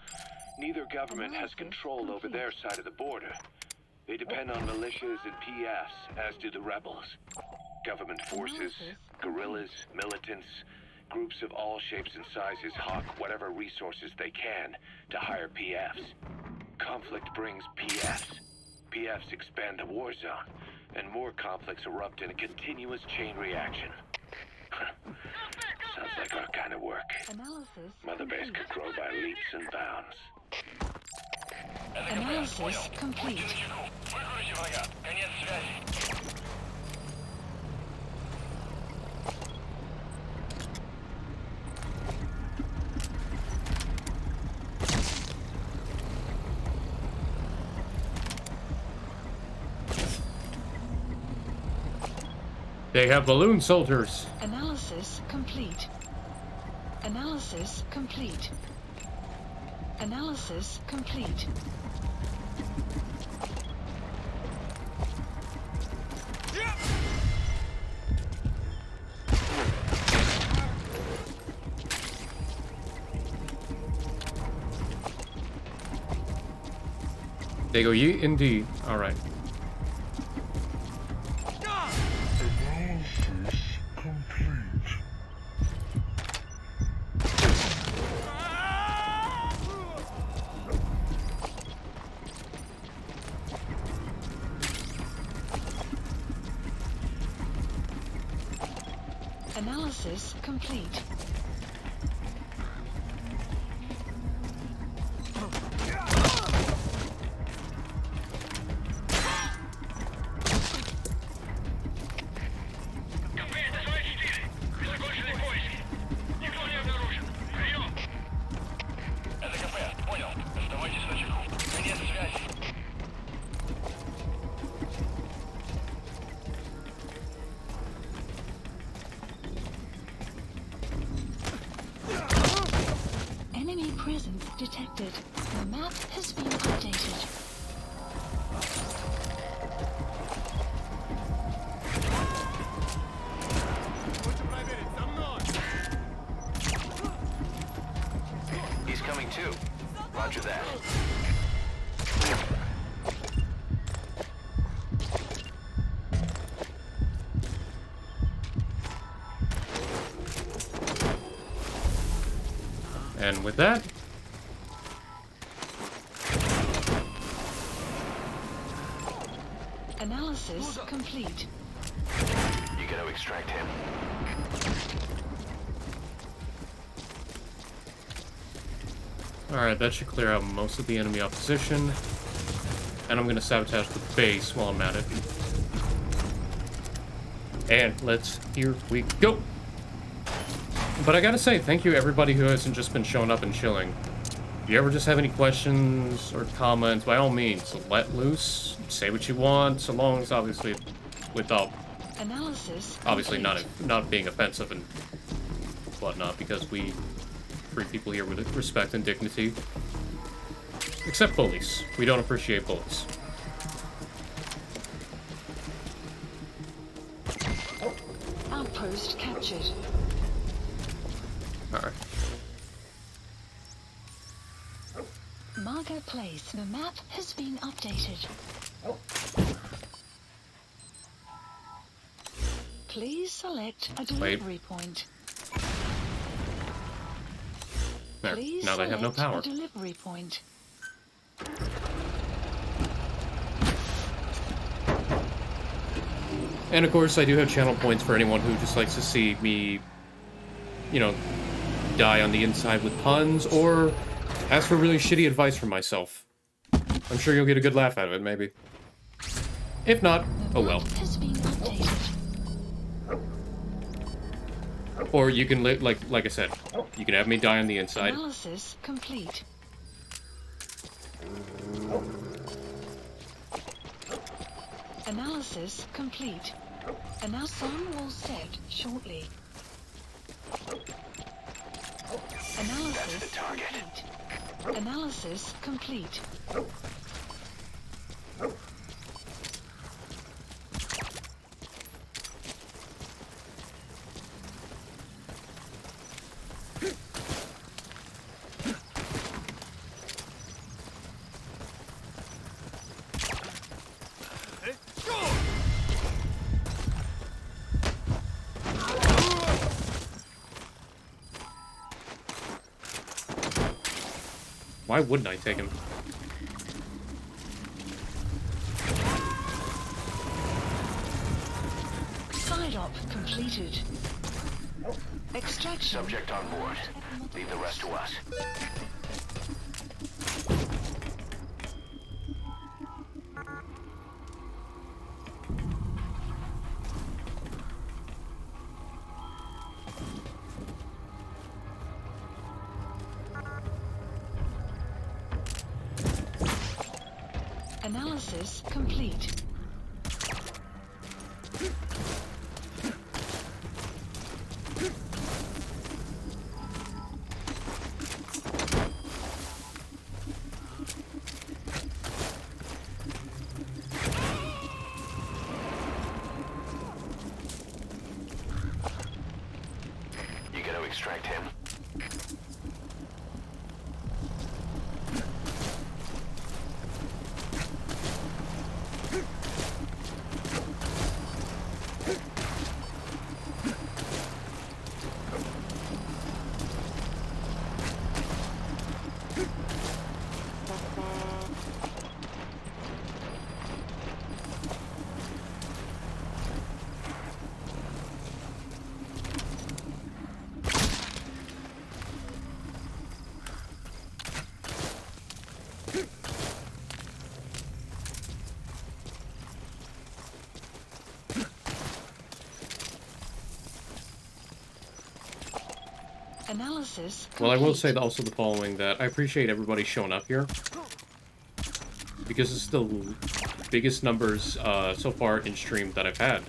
neither government has control over their side of the border. They depend on militias and PFs, as do the rebels. Government forces, guerrillas, militants, groups of all shapes and sizes hawk whatever resources they can to hire PFs. Conflict brings PFs. PFs expand the war zone, and more conflicts erupt in a continuous chain reaction. Sounds like our kind of work. Mother Base could grow by leaps and bounds. Analysis complete. They have balloon soldiers. Analysis complete. Analysis complete. Analysis complete. They go yeet indeed. Alright. Analysis complete. Enemy presence detected. The map has been updated. He's coming too. Roger that. And with that, Analysis complete. You gotta extract him. alright, that should clear out most of the enemy opposition. And I'm gonna sabotage the base while I'm at it. And here we go! But I gotta say, thank you everybody who hasn't just been showing up and chilling. If you ever just have any questions or comments, by all means, let loose, say what you want, so long as obviously without obviously not being offensive and whatnot, because we treat people here with respect and dignity. Except bullies. We don't appreciate bullies. Outpost captured. Alright. Margot Place. The map has been updated. Please select a delivery point. There. Please now they have no select power. a delivery point. And of course, I do have channel points for anyone who just likes to see me, you know, die on the inside with puns, or ask for really shitty advice from myself. I'm sure you'll get a good laugh out of it, maybe. If not, oh well. Has been updated. Or you can like I said, you can have me die on the inside. Analysis complete. Analysis complete. And now sun will set shortly. Analysis complete. Analysis complete. Why wouldn't I take him? Side op completed. Extraction. Subject on board. Leave the rest to us. Analysis complete. You gotta extract him. Analysis complete. Well, I will say also the following, that I appreciate everybody showing up here. Because it's the biggest numbers so far in stream that I've had.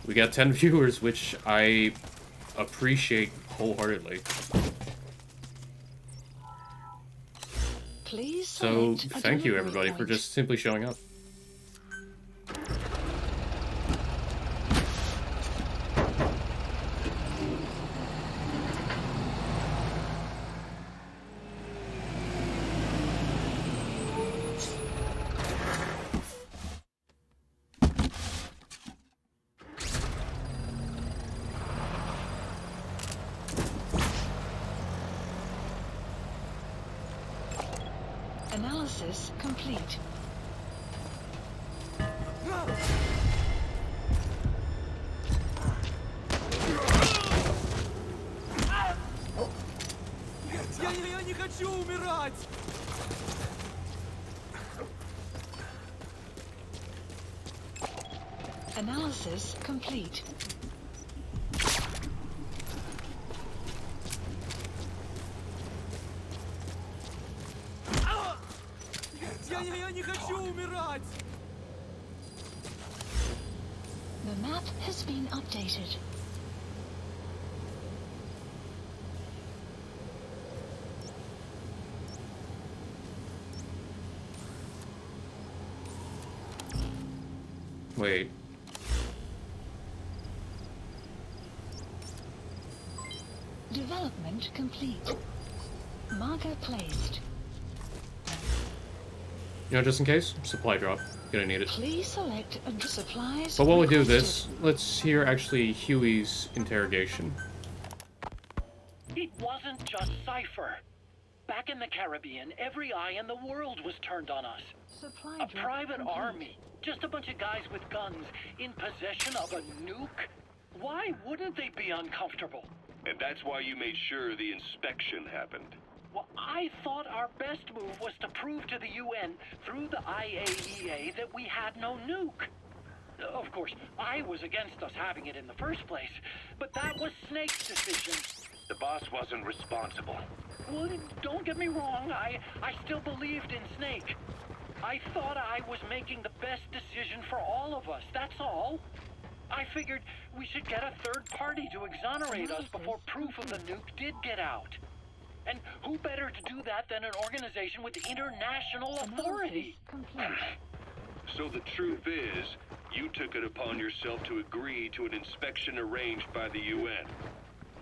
We got 10 viewers, which I appreciate wholeheartedly. Please So, select a thank you delivery everybody for point. just simply showing up. Analysis complete. Я не хочу умирать! Analysis complete. Я не хочу умирать! The map has been updated. Wait. Development complete. Marker placed. You know, just in case, supply drop. Gonna need it. Please select a supplies. But while we do requested. this, let's hear actually Huey's interrogation. It wasn't just Cypher. Back in the Caribbean, every eye in the world was turned on us. Supply A drop private complete. army. Just a bunch of guys with guns in possession of a nuke. Why wouldn't they be uncomfortable? And that's why you made sure the inspection happened. Well, I thought our best move was to prove to the UN through the IAEA that we had no nuke. Of course, I was against us having it in the first place, but that was Snake's decision. The boss wasn't responsible. Well, don't get me wrong, I still believed in Snake. I thought I was making the best decision for all of us, that's all. I figured we should get a third party to exonerate us before proof of the nuke did get out. And who better to do that than an organization with international authority? So the truth is, you took it upon yourself to agree to an inspection arranged by the UN.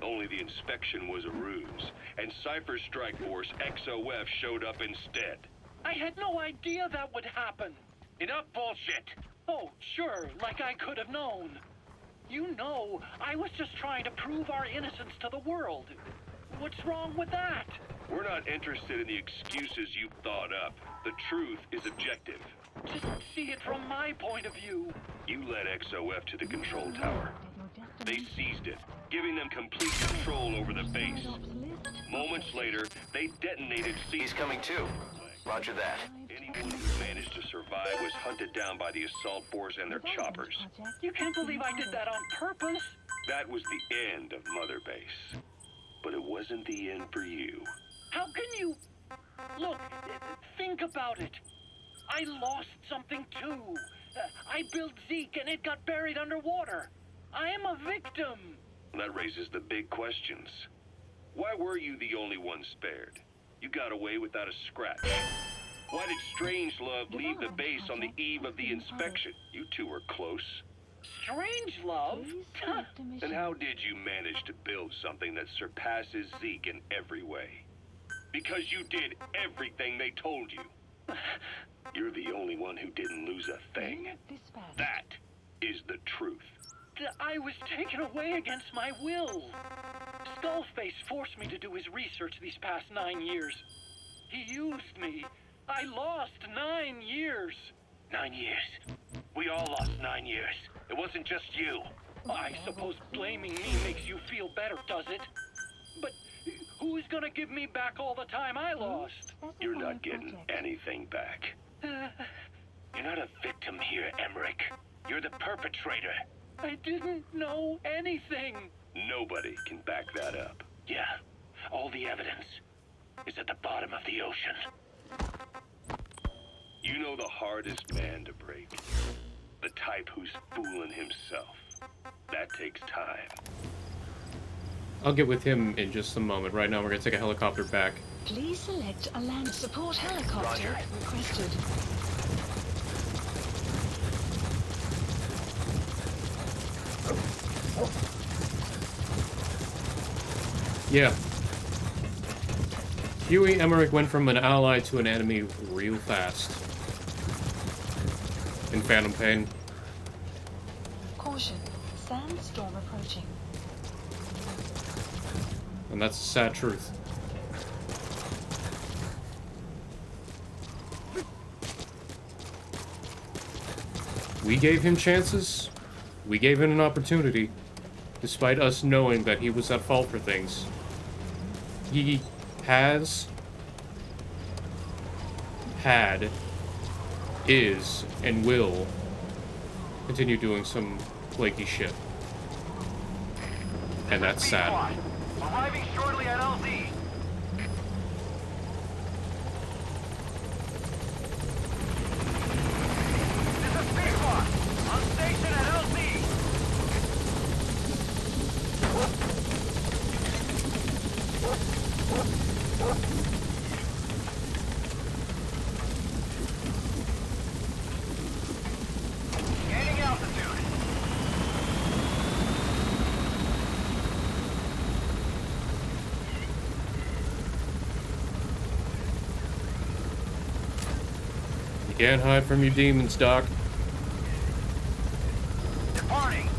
Only the inspection was a ruse, and Cypher's strike force, XOF, showed up instead. I had no idea that would happen. Enough bullshit! Oh, sure, like I could have known. You know, I was just trying to prove our innocence to the world. What's wrong with that? We're not interested in the excuses you've thought up. The truth is objective. Just see it from my point of view. You led XOF to the control tower. They seized it, giving them complete control over the base. Moments later, they detonated He's coming too. Roger that. Anyone who managed to survive was hunted down by the assault force and their choppers. You can't believe I did that on purpose. That was the end of Mother Base. But it wasn't the end for you. How can you... Look, think about it. I lost something too. I built Zeke and it got buried underwater. I am a victim. That raises the big questions. Why were you the only one spared? You got away without a scratch. Why did Strangelove leave the base on the eve of the inspection? You two were close. Strangelove? And how did you manage to build something that surpasses Zeke in every way? Because you did everything they told you. You're the only one who didn't lose a thing. That is the truth. I was taken away against my will. Skullface forced me to do his research these past 9 years. He used me. I lost 9 years. 9 years. We all lost 9 years. It wasn't just you. I suppose blaming me makes you feel better, does it? But who's gonna give me back all the time I lost? You're not getting anything back. You're not a victim here, Emmerich. You're the perpetrator. I didn't know anything. Nobody can back that up. Yeah, all the evidence is at the bottom of the ocean. You know the hardest man to break. The type who's fooling himself. That takes time. I'll get with him in just a moment. Right now, we're gonna take a helicopter back. Please select a land support helicopter requested. Yeah. Huey Emmerich went from an ally to an enemy real fast. In Phantom Pain. Caution, sandstorm approaching. And that's the sad truth. We gave him chances. We gave him an opportunity. Despite us knowing that he was at fault for things. He has, had, is, and will continue doing some flaky shit. And that's sad. Arriving shortly at LZ. This is B-Squad. On station at LZ. Gaining altitude. You can't hide from your demons, Doc. Departing.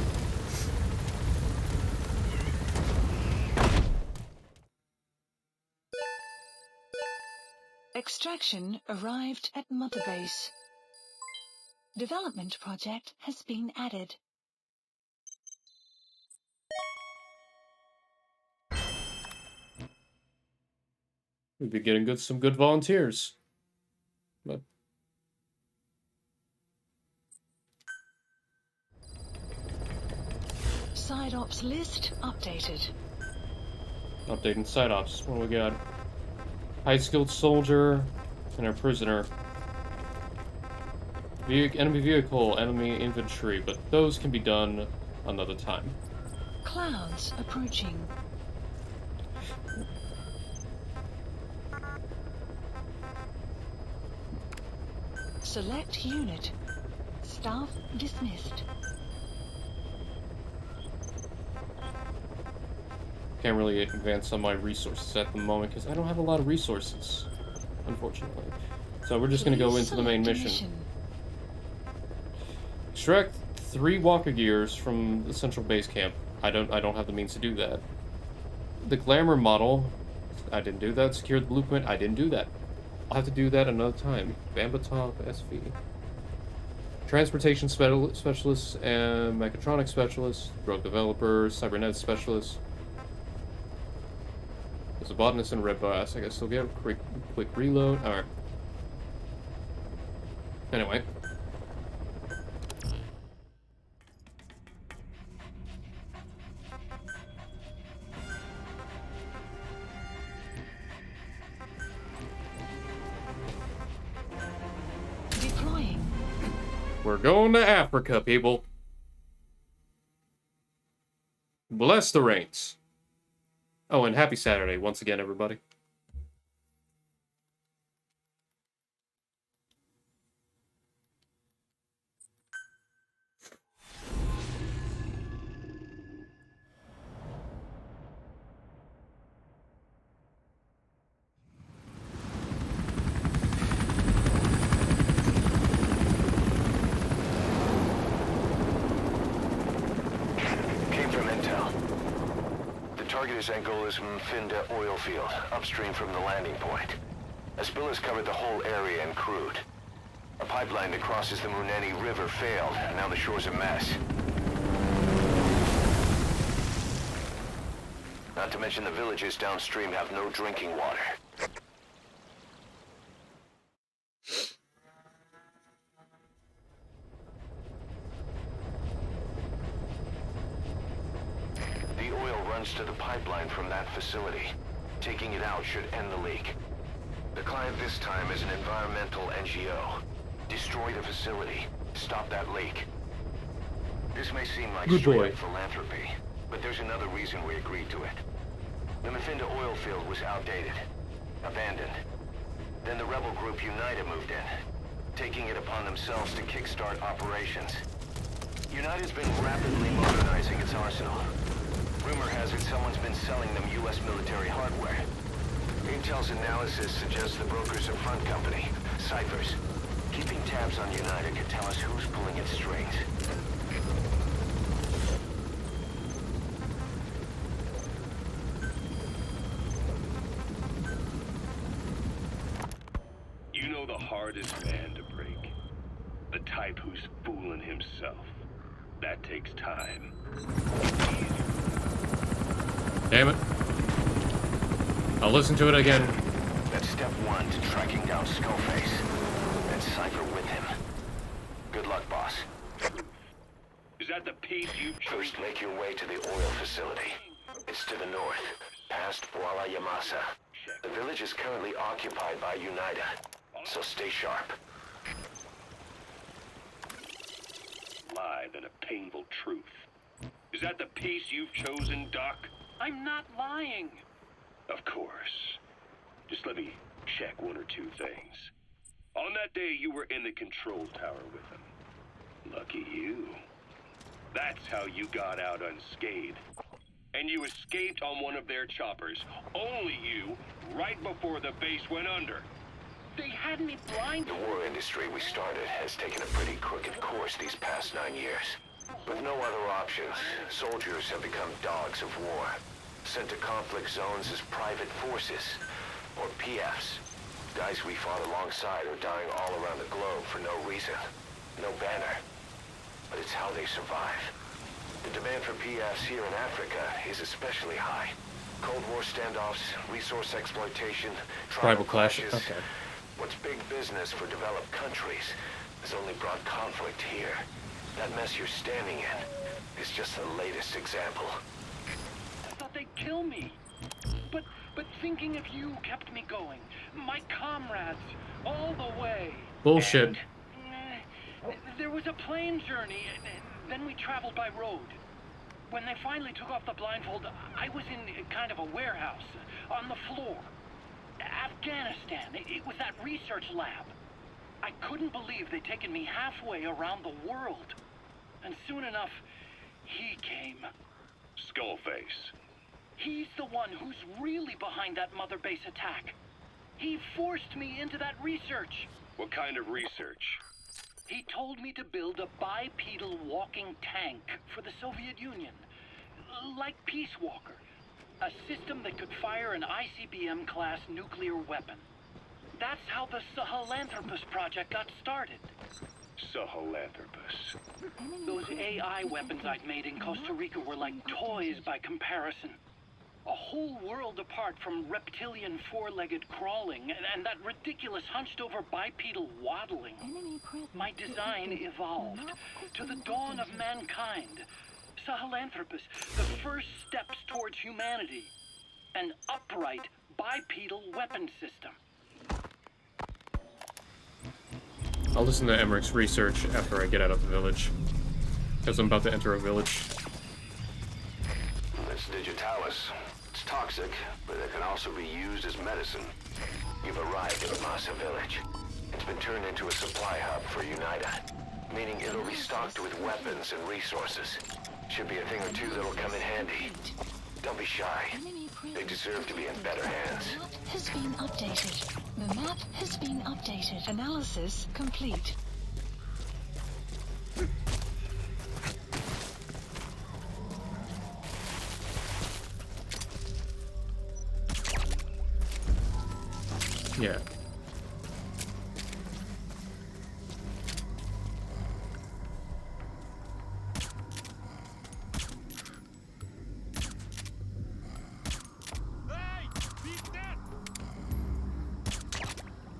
Extraction arrived at Mother Base. Development project has been added. We'd be getting some good volunteers. But Side ops list updated. Updating side ops. What do we got? High skilled soldier and a prisoner. Enemy vehicle, enemy infantry, but those can be done another time. Clouds approaching. Select unit. Staff dismissed. Can't really advance on my resources at the moment because I don't have a lot of resources, unfortunately. So we're just going to go into the main mission. Extract 3 walker gears from the central base camp. I don't have the means to do that. The glamour model, I didn't do that. Secure the blueprint, I didn't do that. I'll have to do that another time. Bambatov SV. Transportation specialist and mechatronics specialist, drug developer, cybernet specialist. There's a botanist and red glass. I guess we'll get a quick reload. Alright. Anyway. Deploying. We're going to Africa, people. Bless the rains. Oh, and happy Saturday once again, everybody. Angola's Mfinda oil field, upstream from the landing point. A spill has covered the whole area and crude. A pipeline that crosses the Muneni River failed, and now the shore's a mess. Not to mention the villages downstream have no drinking water. To the pipeline from that facility. Taking it out should end the leak. The client this time is an environmental NGO. Destroy the facility. Stop that leak. This may seem like straight philanthropy, but there's another reason we agreed to it. The Mfinda oil field was outdated, abandoned. Then the rebel group United moved in, taking it upon themselves to kickstart operations. United's been rapidly modernizing its arsenal. Rumor has it someone's been selling them U.S. military hardware. Intel's analysis suggests the broker's a front company, Cyphers. Keeping tabs on United could tell us who's pulling its strings. You know the hardest man to break? The type who's fooling himself. That takes time. Damn it. I'll listen to it again. That's step 1 to tracking down Skullface. And Cypher with him. Good luck, boss. Is that the piece you chose? First, make your way to the oil facility. It's to the north, past Bwala Yamasa. The village is currently occupied by United, so stay sharp. Lie than a painful truth. Is that the piece you've chosen, Doc? I'm not lying. Of course. Just let me check one or two things. On that day, you were in the control tower with them. Lucky you. That's how you got out unscathed. And you escaped on one of their choppers. Only you, right before the base went under. They had me blind. The war industry we started has taken a pretty crooked course these past 9 years. With no other options, soldiers have become dogs of war. Sent to conflict zones as private forces, or PFs. Guys we fought alongside are dying all around the globe for no reason. No banner. But it's how they survive. The demand for PFs here in Africa is especially high. Cold War standoffs, resource exploitation, tribal clashes. Okay. What's big business for developed countries has only brought conflict here. That mess you're standing in, is just the latest example. I thought they'd kill me. But thinking of you kept me going. My comrades, all the way. Bullshit. And, there was a plane journey, then we traveled by road. When they finally took off the blindfold, I was in kind of a warehouse, on the floor. Afghanistan, it was that research lab. I couldn't believe they'd taken me halfway around the world. And soon enough, he came. Skullface. He's the one who's really behind that mother base attack. He forced me into that research. What kind of research? He told me to build a bipedal walking tank for the Soviet Union. Like Peace Walker. A system that could fire an ICBM-class nuclear weapon. That's how the Sahelanthropus project got started. Sahelanthropus. Those AI weapons I'd made in Costa Rica were like toys by comparison. A whole world apart from reptilian four-legged crawling and that ridiculous hunched-over bipedal waddling. My design evolved to the dawn of mankind. Sahelanthropus, the first steps towards humanity. An upright bipedal weapon system. I'll listen to Emmerich's research after I get out of the village. Because I'm about to enter a village. It's digitalis. It's toxic, but it can also be used as medicine. You've arrived at Masa village. It's been turned into a supply hub for UNITA, meaning it'll be stocked with weapons and resources. Should be a thing or two that'll come in handy. Don't be shy. They deserve to be in better hands. The map has been updated. The map has been updated. Analysis complete. Yeah.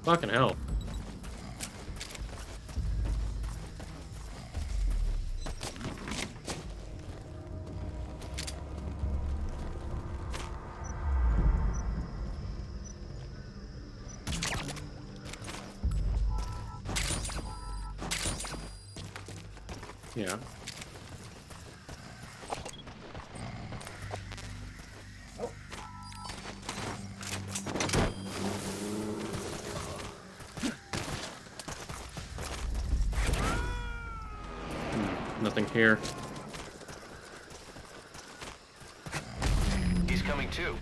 Fucking hell. Yeah. Nothing here. He's coming too.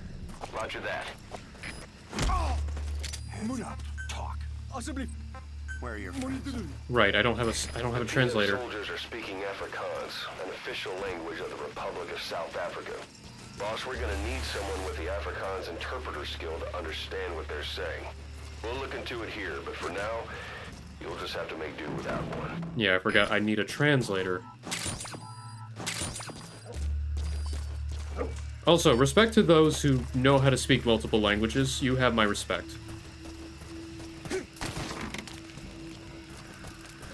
Roger that. Talk. Where are your friends? Right, I don't have a translator. Soldiers are speaking Afrikaans, an official language of the Republic of South Africa. Boss, we're gonna need someone with the Afrikaans interpreter skill to understand what they're saying. We'll look into it here, but for now, you'll just have to make do without one. Yeah, I forgot I need a translator. Also, respect to those who know how to speak multiple languages. You have my respect.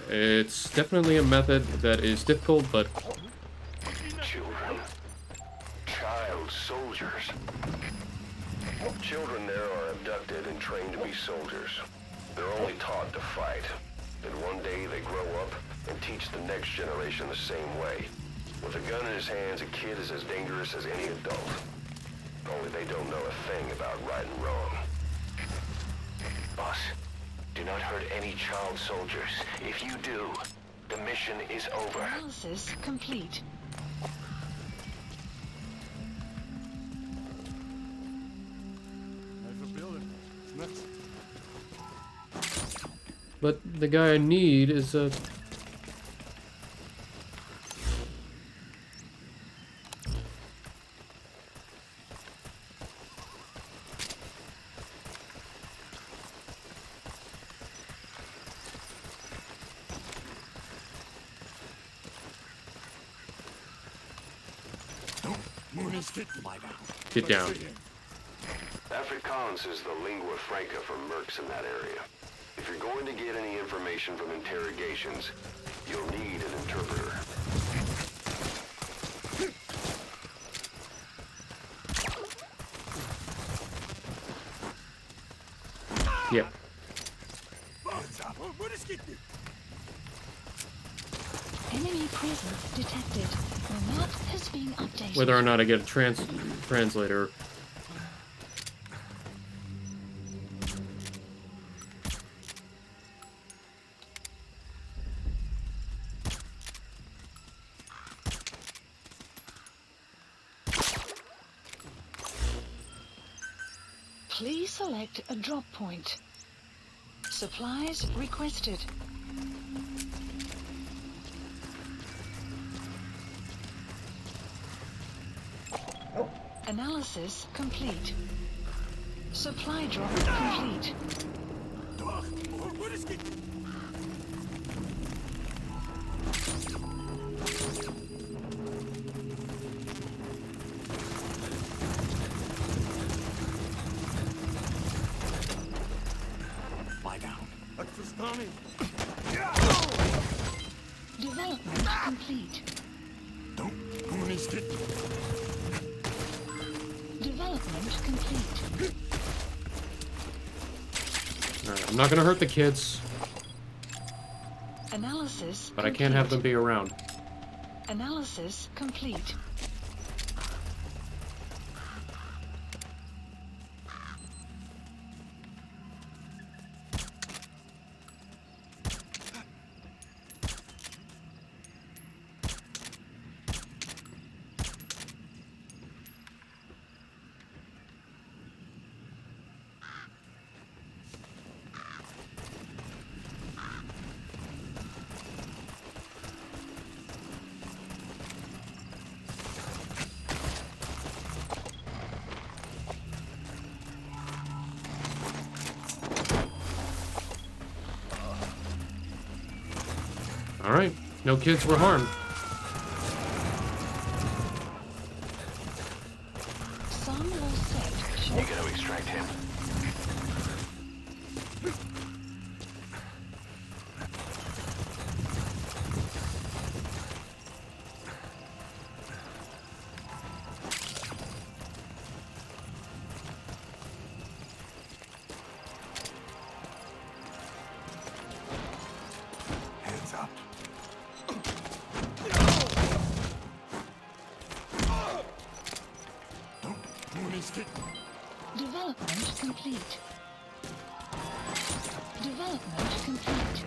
It's definitely a method that is difficult, but... Children. Child soldiers. Children there are abducted and trained to be soldiers. They're only taught to fight. Then one day they grow up and teach the next generation the same way. With a gun in his hands, a kid is as dangerous as any adult. Only they don't know a thing about right and wrong. Boss, do not hurt any child soldiers. If you do, the mission is over. Analysis complete. But the guy I need is a... Get down. Afrikaans is the lingua franca for mercs in that area. If you're going to get any information from interrogations, you'll need an interpreter. Enemy presence detected. The map has been updated. Whether or not I get a translator. Please select a drop point. Supplies requested. Analysis complete. Supply drop complete. Lie down. Development complete. Development complete. Alright, I'm not gonna hurt the kids, Analysis but I can't have them be around. Analysis complete. Alright, no kids were harmed. Some will set. You gotta extract him. Hands up. Development complete. Development complete.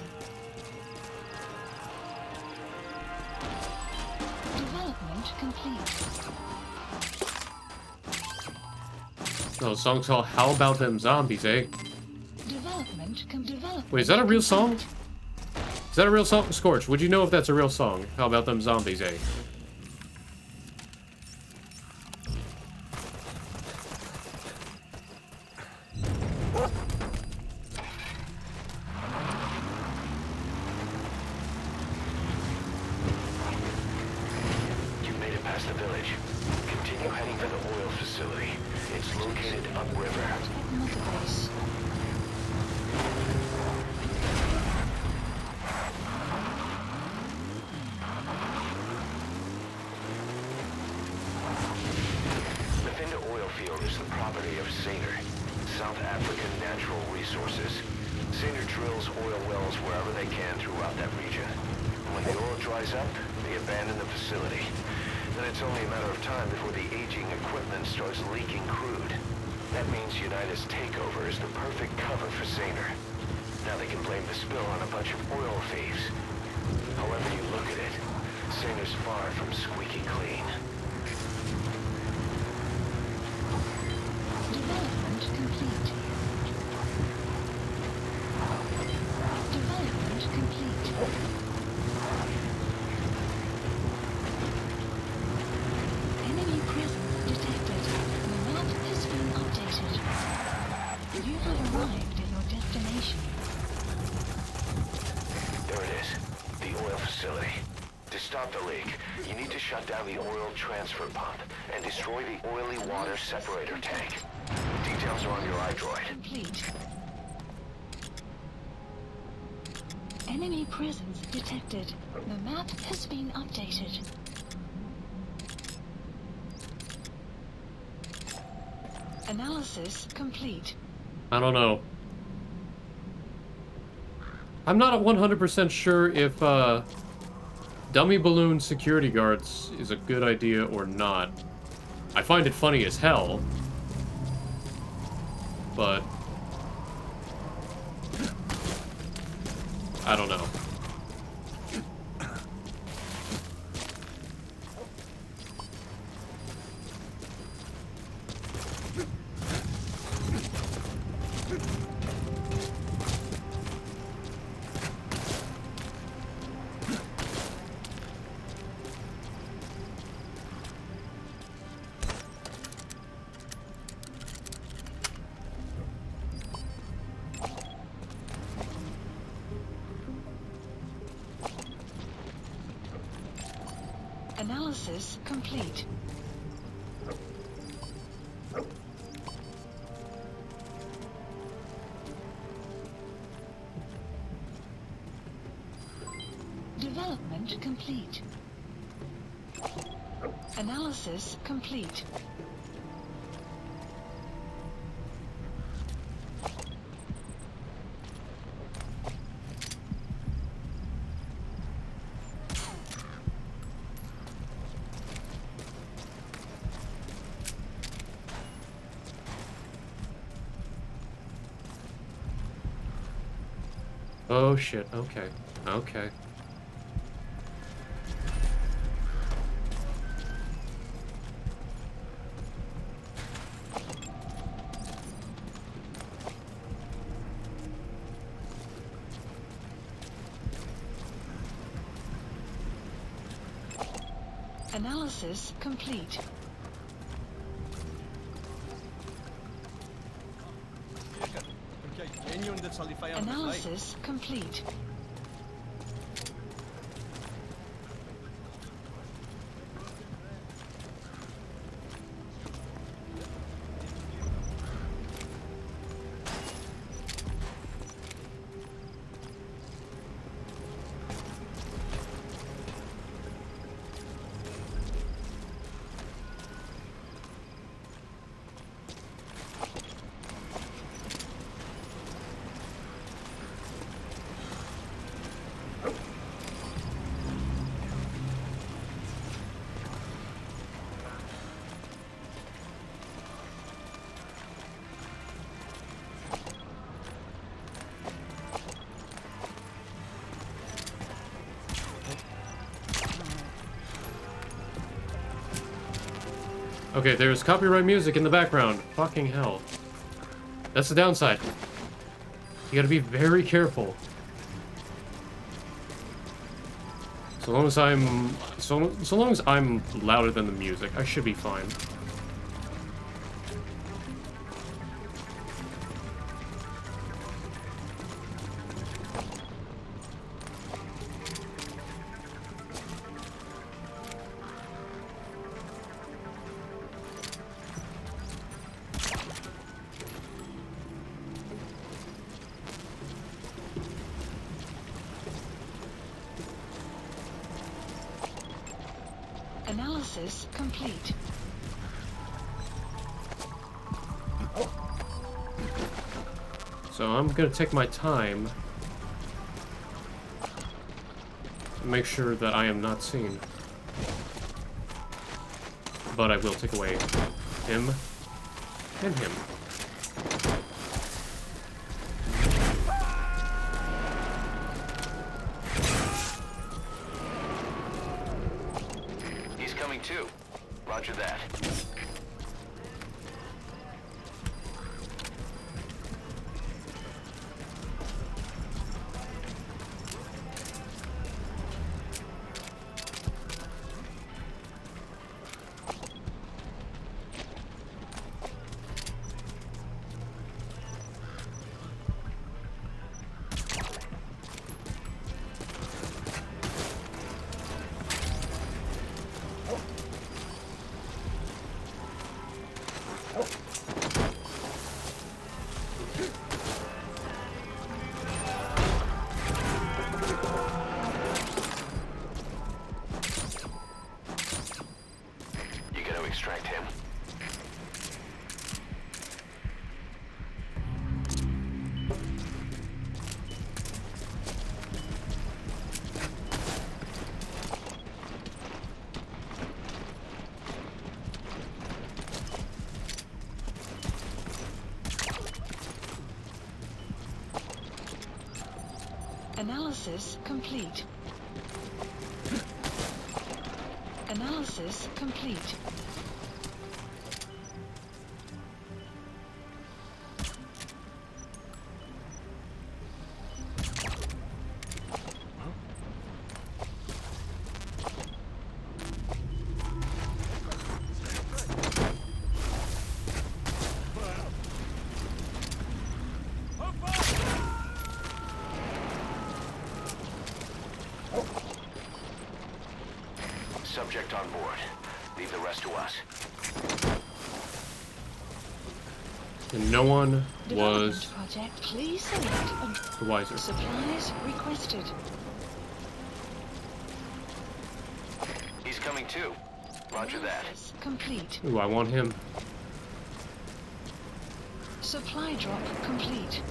Development complete. No, the song's called How About Them Zombies, eh? Development. Wait, is that a real song? Is that a real song? Scorch, would you know if that's a real song? How About Them Zombies, eh? You made it past the village. Continue heading for the oil facility. It's located upriver. Base. The Vinda oil field is the property of Saner, South African Natural Resources. Saner drills oil wells wherever they can throughout that region. When the oil dries up, they abandon the facility. Then it's only a matter of time before the aging equipment starts leaking crude. That means United's takeover is the perfect cover for Saner. Now they can blame the spill on a bunch of oil thieves. However you look at it, Saner's far from squeaky clean. Development complete. Development complete. Enemy presence detected. The map has been updated. You have arrived at your destination. There it is, the oil facility. To stop the leak, you need to shut down the oil transfer pump and destroy the oily water separator tank. Details are on your iDroid. Complete. Enemy presence detected. The map has been updated. Analysis complete. I don't know. I'm not 100% sure if dummy balloon security guards is a good idea or not. I find it funny as hell, but I don't know. Analysis complete. Development complete. Analysis complete. Oh shit, okay. Okay. Analysis complete. Analysis complete. Okay, there's copyright music in the background. Fucking hell. That's the downside. You gotta be very careful. So long as I'm louder than the music, I should be fine. Analysis complete. So I'm gonna take my time to make sure that I am not seen. But I will take away him and him. He's coming too. Roger that. Analysis complete. Analysis complete. Subject on board. Leave the rest to us. And no one Development was project. Please select the wiser. supplies requested. He's coming too. Roger that. Analysis complete. Ooh, I want him. Supply drop complete.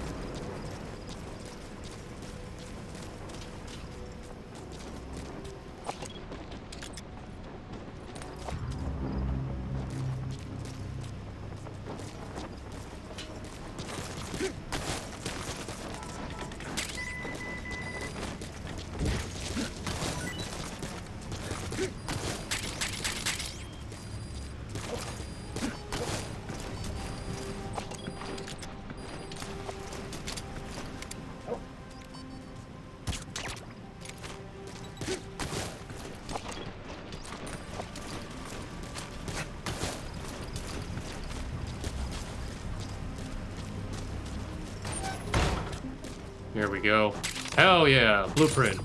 Here we go. Hell yeah, blueprint.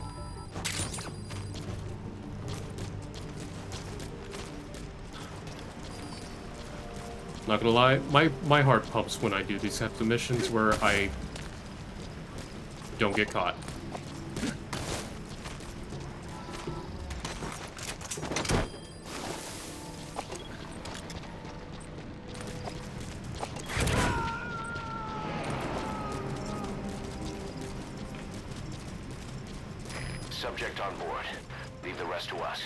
Not gonna lie, my heart pumps when I do these types of missions where I don't get caught. Subject on board. Leave the rest to us.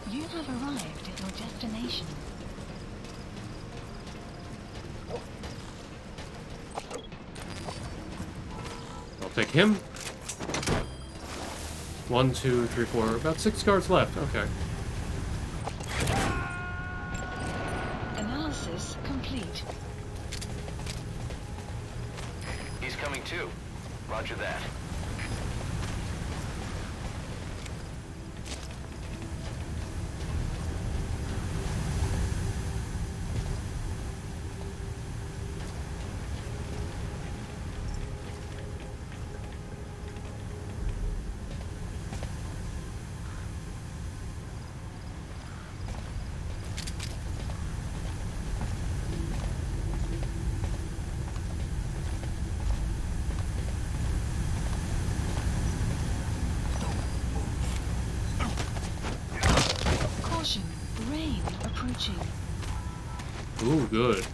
You have arrived at your destination. I'll take him. 1, 2, 3, 4. About 6 guards left. Okay. Analysis complete. He's coming too. Roger that. Caution, rain approaching. Ooh, good.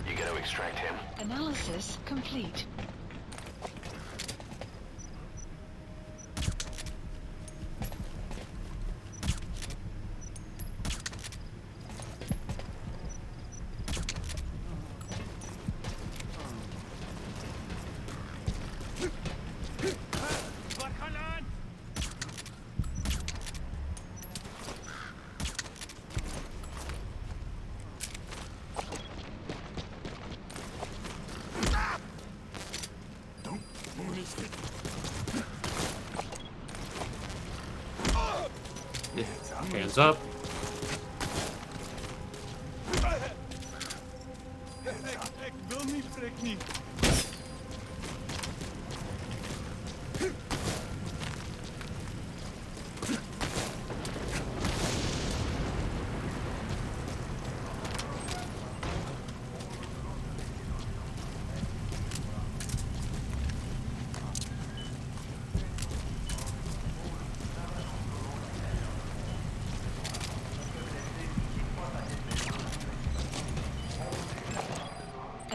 You gotta extract him. Analysis complete. Hands up.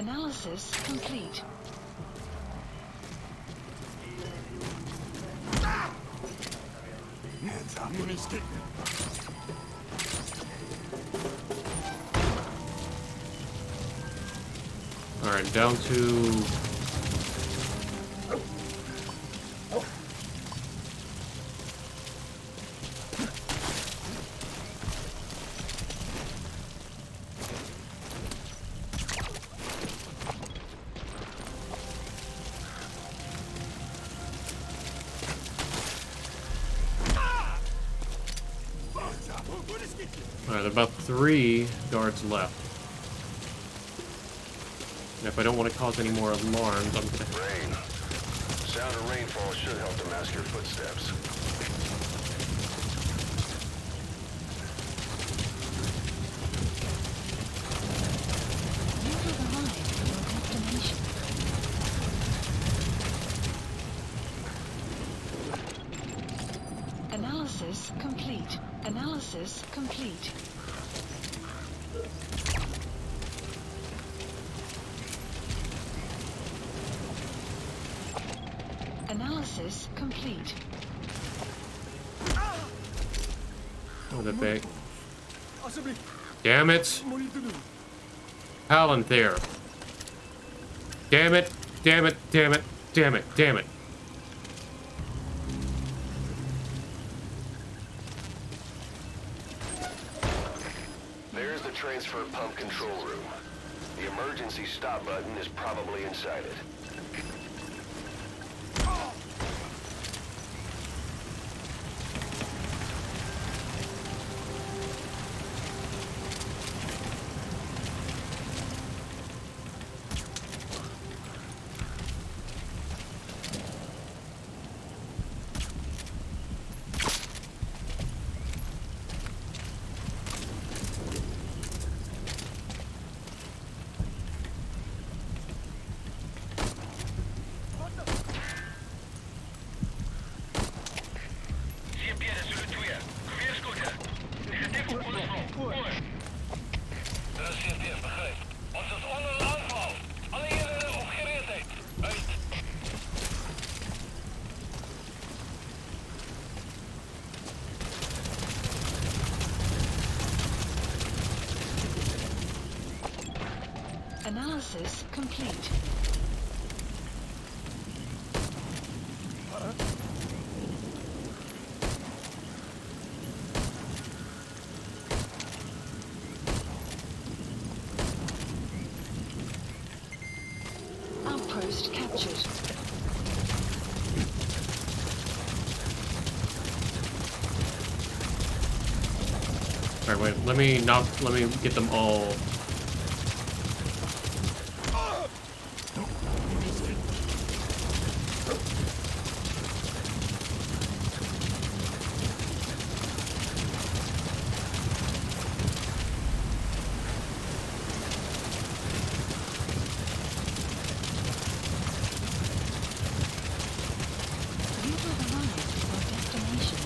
Analysis complete. Hands up. You missed it. Alright, down to... Alright, about 3 guards left. And if I don't want to cause any more alarms, I'm gonna... Rain. Sound of rainfall should help to mask your footsteps. You have arrived at your destination. Analysis complete. Analysis complete. Analysis complete. Oh, the bag. Damn it! Palantir. Damn it! Damn it! Damn it! Damn it! Damn it! There's the transfer pump control room. The emergency stop button is probably inside it. Analysis complete. Outpost captured. Alright, wait, let me get them all. You have arrived at your destination.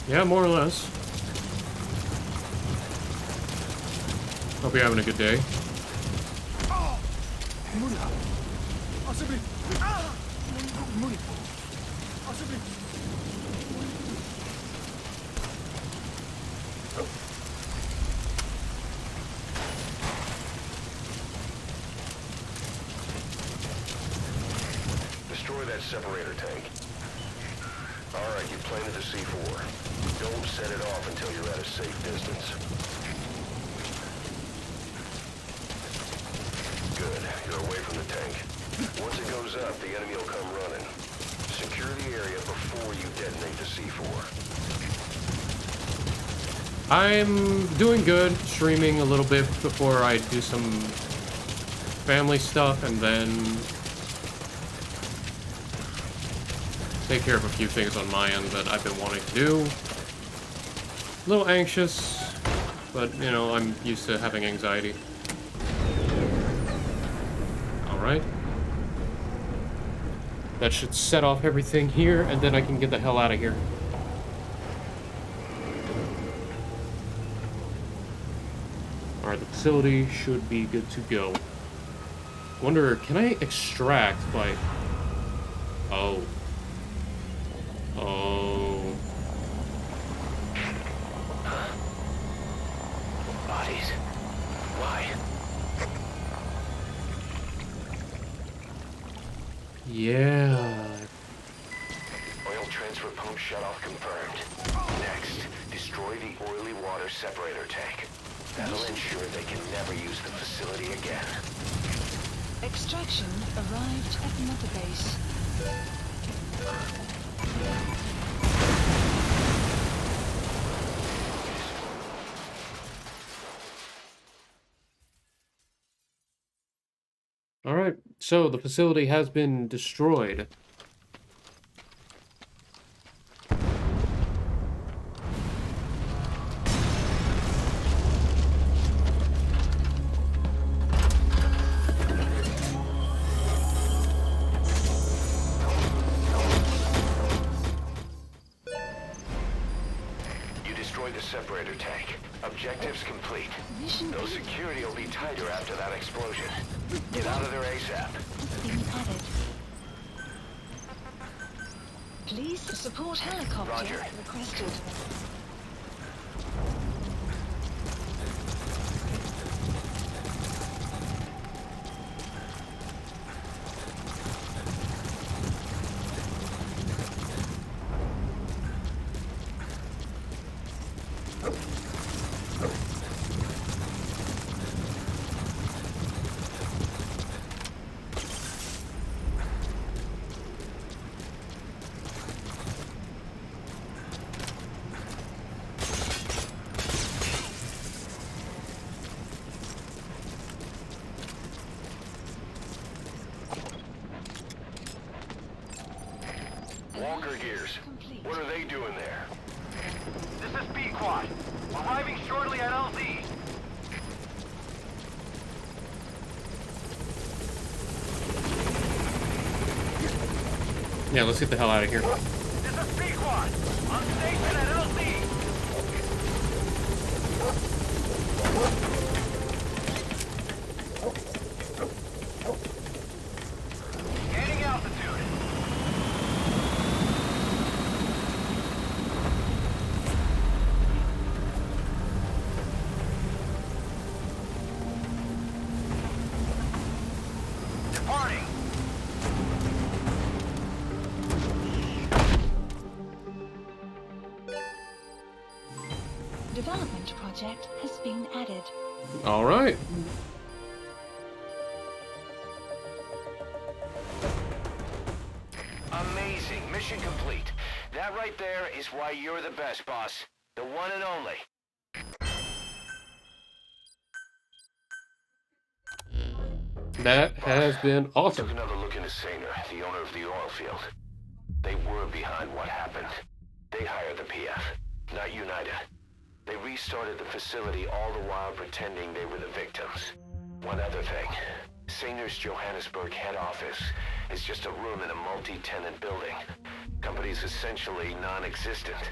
Yeah, more or less. Hope you're having a good day. Destroy that separator tank. Alright, you planted the C4. Don't set it off until you're at a safe distance. Good. You're away from the tank. Once it goes up, the enemy will come running. Secure the area before you detonate the C4. I'm doing good, streaming a little bit before I do some family stuff, and then take care of a few things on my end that I've been wanting to do. A little anxious, but, you know, I'm used to having anxiety. Alright. That should set off everything here, and then I can get the hell out of here. facility should be good to go. Wonder, can I extract by... Oh. Oh. Bodies. Why? Yeah. Oil transfer pump shutoff confirmed. Next, destroy the oily water separator tank. That'll ensure they can never use the facility again. Extraction arrived at Mother Base. Alright, so the facility has been destroyed. The separator tank. Objectives complete. No security will be tighter after that explosion. Get out of there ASAP. Being added. Please support helicopter Roger. requested. Walker gears. What are they doing there? This is B-Quad. Arriving shortly at LZ. Yeah, let's get the hell out of here. This is B-Quad. On station at LZ. Gaining altitude. Departing. Development project has been added. Alright. Amazing. Mission complete. That right there is why you're the best, boss. The one and only. That has been awesome. Took another look into Saner, the owner of the oil field. They were behind what happened. They hired the PF, not United. They restarted the facility all the while pretending they were the victims. One other thing. Saner's Johannesburg head office is just a room in a multi-tenant building. Company's essentially non-existent.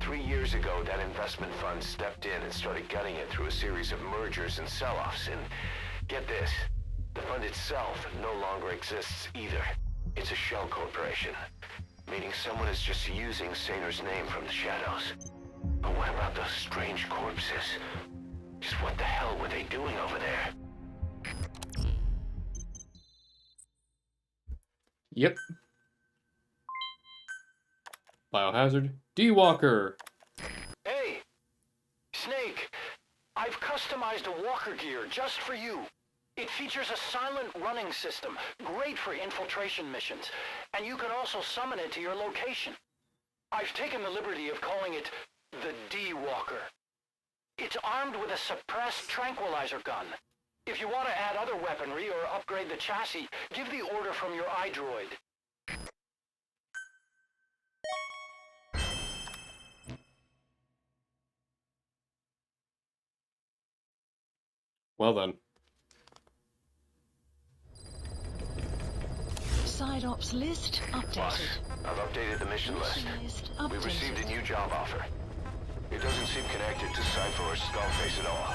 3 years ago, that investment fund stepped in and started gutting it through a series of mergers and sell-offs. And get this, the fund itself no longer exists either. It's a shell corporation, meaning someone is just using Saner's name from the shadows. But what about those strange corpses? Just what the hell were they doing over there? Yep. Biohazard. D-Walker. Hey, Snake, I've customized a walker gear just for you. It features a silent running system, great for infiltration missions, and you can also summon it to your location. I've taken the liberty of calling it the D-Walker. It's armed with a suppressed tranquilizer gun. If you want to add other weaponry or upgrade the chassis, give the order from your iDroid. Well then. Side ops list Boss, updated. I've updated the mission list. We received a new job offer. It doesn't seem connected to Cypher or Skullface at all.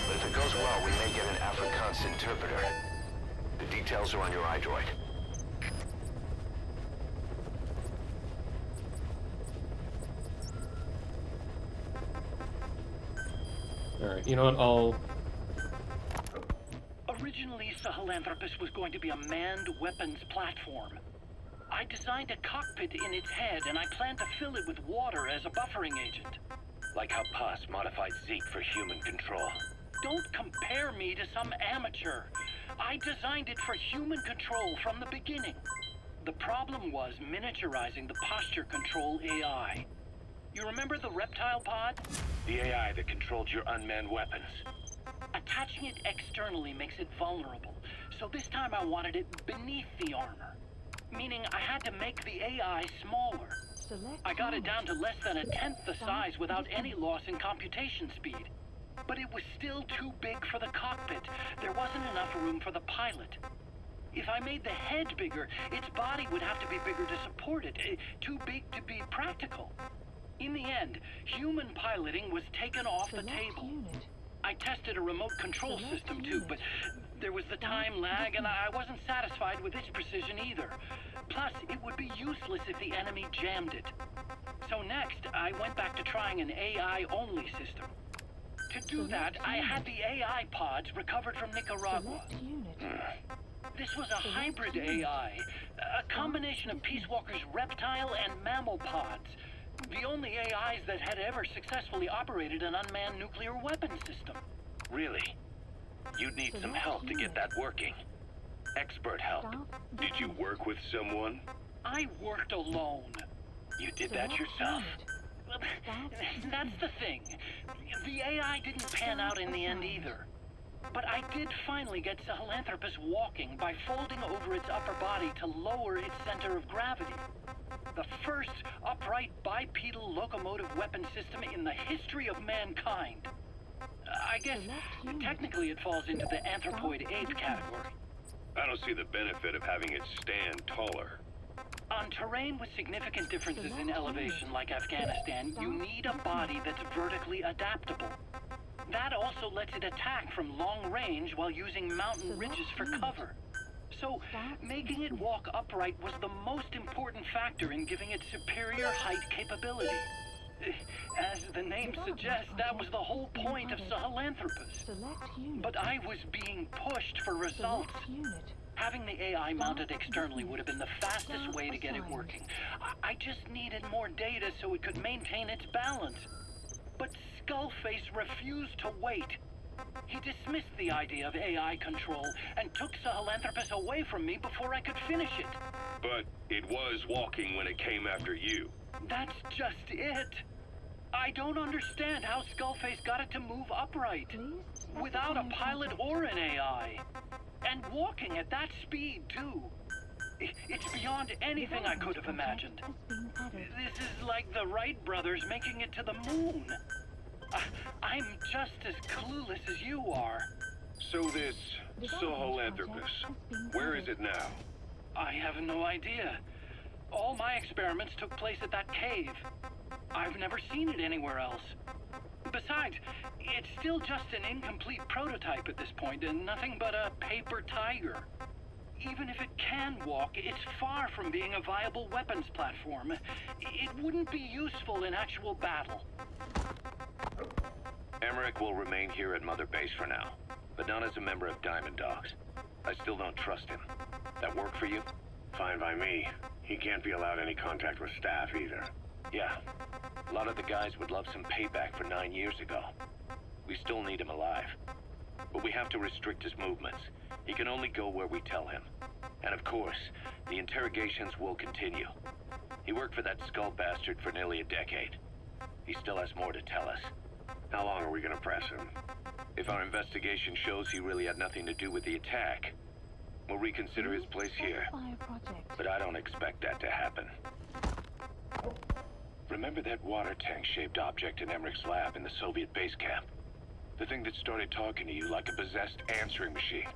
But if it goes well, we may get an Afrikaans interpreter. The details are on your iDroid. Alright, you know what, I'll... Originally, Sahelanthropus was going to be a manned weapons platform. I designed a cockpit in its head, and I planned to fill it with water as a buffering agent. Like how Paz modified Zeke for human control. Don't compare me to some amateur. I designed it for human control from the beginning. The problem was miniaturizing the posture control AI. You remember the reptile pod? The AI that controlled your unmanned weapons. Attaching it externally makes it vulnerable, so this time I wanted it beneath the armor. Meaning I had to make the AI smaller. I got it down to less than 1/10 the size without any loss in computation speed. But it was still too big for the cockpit. There wasn't enough room for the pilot. If I made the head bigger, its body would have to be bigger to support it. Too big to be practical. In the end, human piloting was taken off the table. I tested a remote control system too, but there was the time lag and I wasn't satisfied with its precision either. Plus, it would be useless if the enemy jammed it. So next, I went back to trying an AI-only system. To do that, I had the AI pods recovered from Nicaragua. This was a hybrid AI, a combination of Peace Walker's reptile and mammal pods. The only AIs that had ever successfully operated an unmanned nuclear weapon system. Really? You'd need some help to get that working. Expert help. Did you work with someone? I worked alone. You did that yourself? That's the thing. The AI didn't pan out in the end either. But I did finally get Sahelanthropus walking by folding over its upper body to lower its center of gravity. The first upright bipedal locomotive weapon system in the history of mankind. I guess technically it falls into the anthropoid ape category. I don't see the benefit of having it stand taller. On terrain with significant differences in elevation like Afghanistan, you need a body that's vertically adaptable. That also lets it attack from long range while using mountain ridges for cover. So, making it walk upright was the most important factor in giving it superior height capability. As the name suggests, that was the whole point of Sahelanthropus. But I was being pushed for results. Having the AI mounted externally would have been the fastest way to get it working. I just needed more data so it could maintain its balance. But Skullface refused to wait. He dismissed the idea of AI control and took Sahelanthropus away from me before I could finish it. But it was walking when it came after you. That's just it. I don't understand how Skullface got it to move upright, without a pilot or an AI. And walking at that speed, too. It's beyond anything I could have imagined. This is like the Wright brothers making it to the moon. I'm just as clueless as you are. So this Sahelanthropus, where is it now? I have no idea. All my experiments took place at that cave. I've never seen it anywhere else. Besides, it's still just an incomplete prototype at this point, and nothing but a paper tiger. Even if it can walk, it's far from being a viable weapons platform. It wouldn't be useful in actual battle. Emmerich will remain here at Mother Base for now, but not as a member of Diamond Dogs. I still don't trust him. That work for you? Fine by me. He can't be allowed any contact with staff either. Yeah. A lot of the guys would love some payback for 9 years ago. We still need him alive. But we have to restrict his movements. He can only go where we tell him. And of course, the interrogations will continue. He worked for that skull bastard for nearly a decade. He still has more to tell us. How long are we gonna press him? If our investigation shows he really had nothing to do with the attack, we'll reconsider his place here. But I don't expect that to happen. Remember that water tank-shaped object in Emmerich's lab in the Soviet base camp? The thing that started talking to you like a possessed answering machine.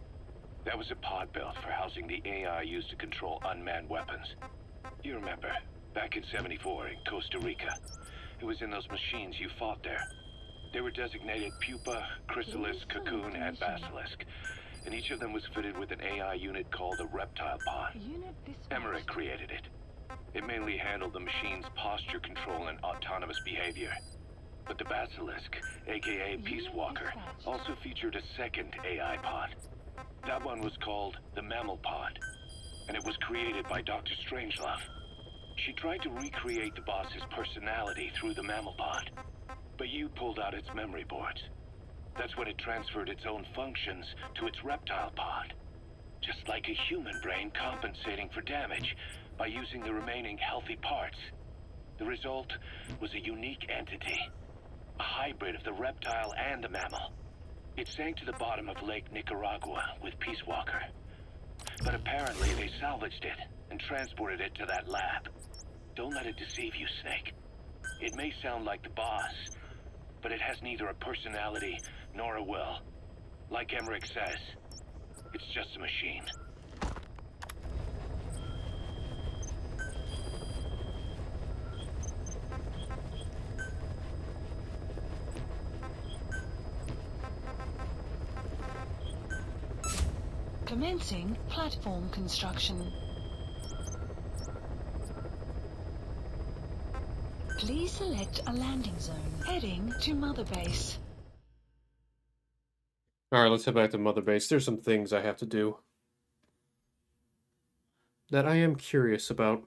That was a pod built for housing the AI used to control unmanned weapons. You remember, back in '74 in Costa Rica, It was in those machines you fought there. They were designated Pupa, Chrysalis, Cocoon, and Basilisk, and each of them was fitted with an AI unit called a reptile pod. Emmerich created it. It mainly handled the machine's posture control and autonomous behavior. But the Basilisk, aka Peace Walker, also featured a second AI pod. That one was called the Mammal Pod, and it was created by Dr. Strangelove. She tried to recreate the boss's personality through the Mammal Pod, but you pulled out its memory boards. That's when it transferred its own functions to its reptile pod. Just like a human brain compensating for damage by using the remaining healthy parts. The result was a unique entity. A hybrid of the reptile and the mammal. It sank to the bottom of Lake Nicaragua with Peace Walker. But apparently they salvaged it and transported it to that lab. Don't let it deceive you, Snake. It may sound like the boss, but it has neither a personality nor a will. Like Emmerich says, it's just a machine. Commencing platform construction. Please select a landing zone. Heading to Mother Base. Alright, let's head back to Mother Base. There's some things I have to do that I am curious about.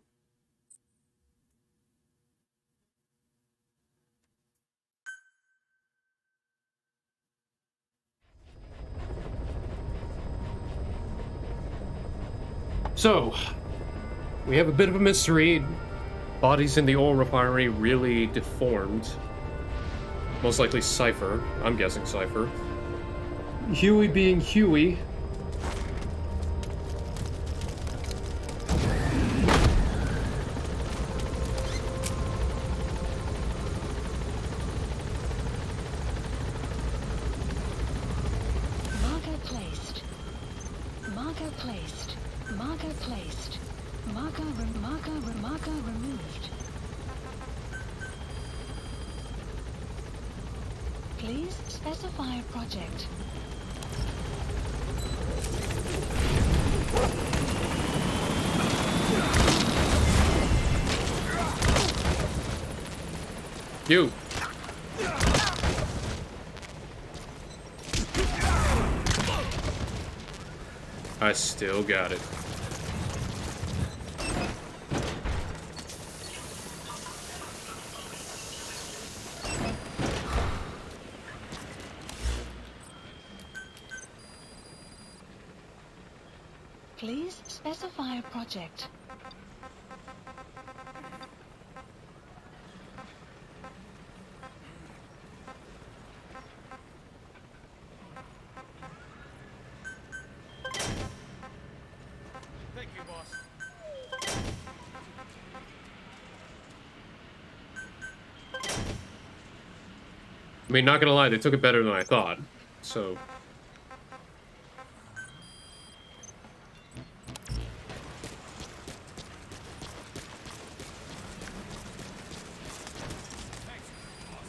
So, we have a bit of a mystery. Bodies in the oil refinery really deformed. Most likely Cypher. I'm guessing Cypher. Huey being Huey. Marker placed. Marker placed. Marker placed. Marker removed. Please specify a project. You. I still got it. Please specify a project. Thank you, boss. I mean, not gonna lie, they took it better than I thought. So...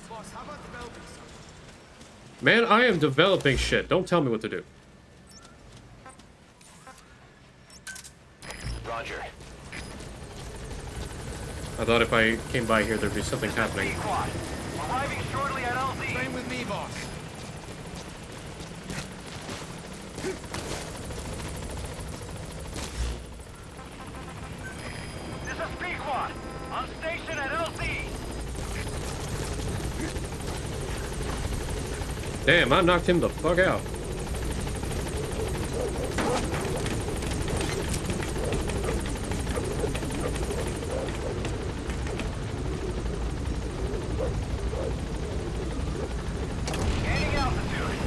Boss, how about developing something? Man, I am developing shit. Don't tell me what to do. Roger. I thought if I came by here, there'd be something happening. Squad, arriving shortly at LZ. Same with me, boss. This is Pequod, on station at LZ. Damn, I knocked him the fuck out. Gaining altitude.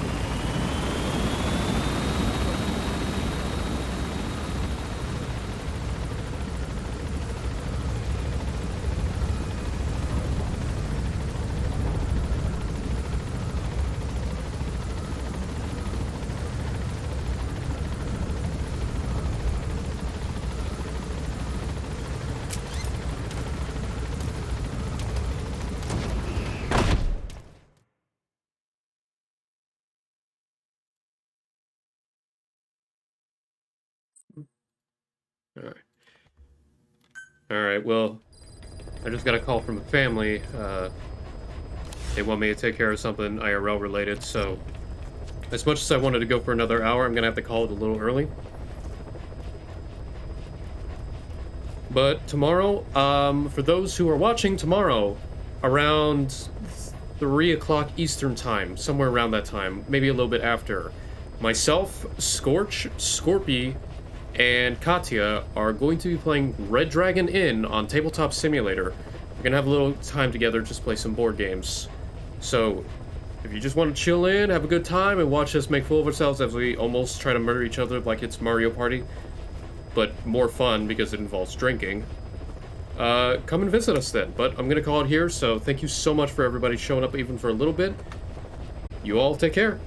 Alright. Alright, well, I just got a call from a family. They want me to take care of something IRL related, so as much as I wanted to go for another hour, I'm gonna have to call it a little early. But tomorrow, for those who are watching tomorrow, around 3 o'clock Eastern time, somewhere around that time, maybe a little bit after, myself, Scorch, Scorpy, and Katya are going to be playing Red Dragon Inn on Tabletop Simulator. We're gonna have a little time together, just play some board games. So, if you just want to chill in, have a good time, and watch us make fool of ourselves as we almost try to murder each other like it's Mario Party, but more fun because it involves drinking, come and visit us then. But I'm gonna call it here, so thank you so much for everybody showing up even for a little bit. You all take care.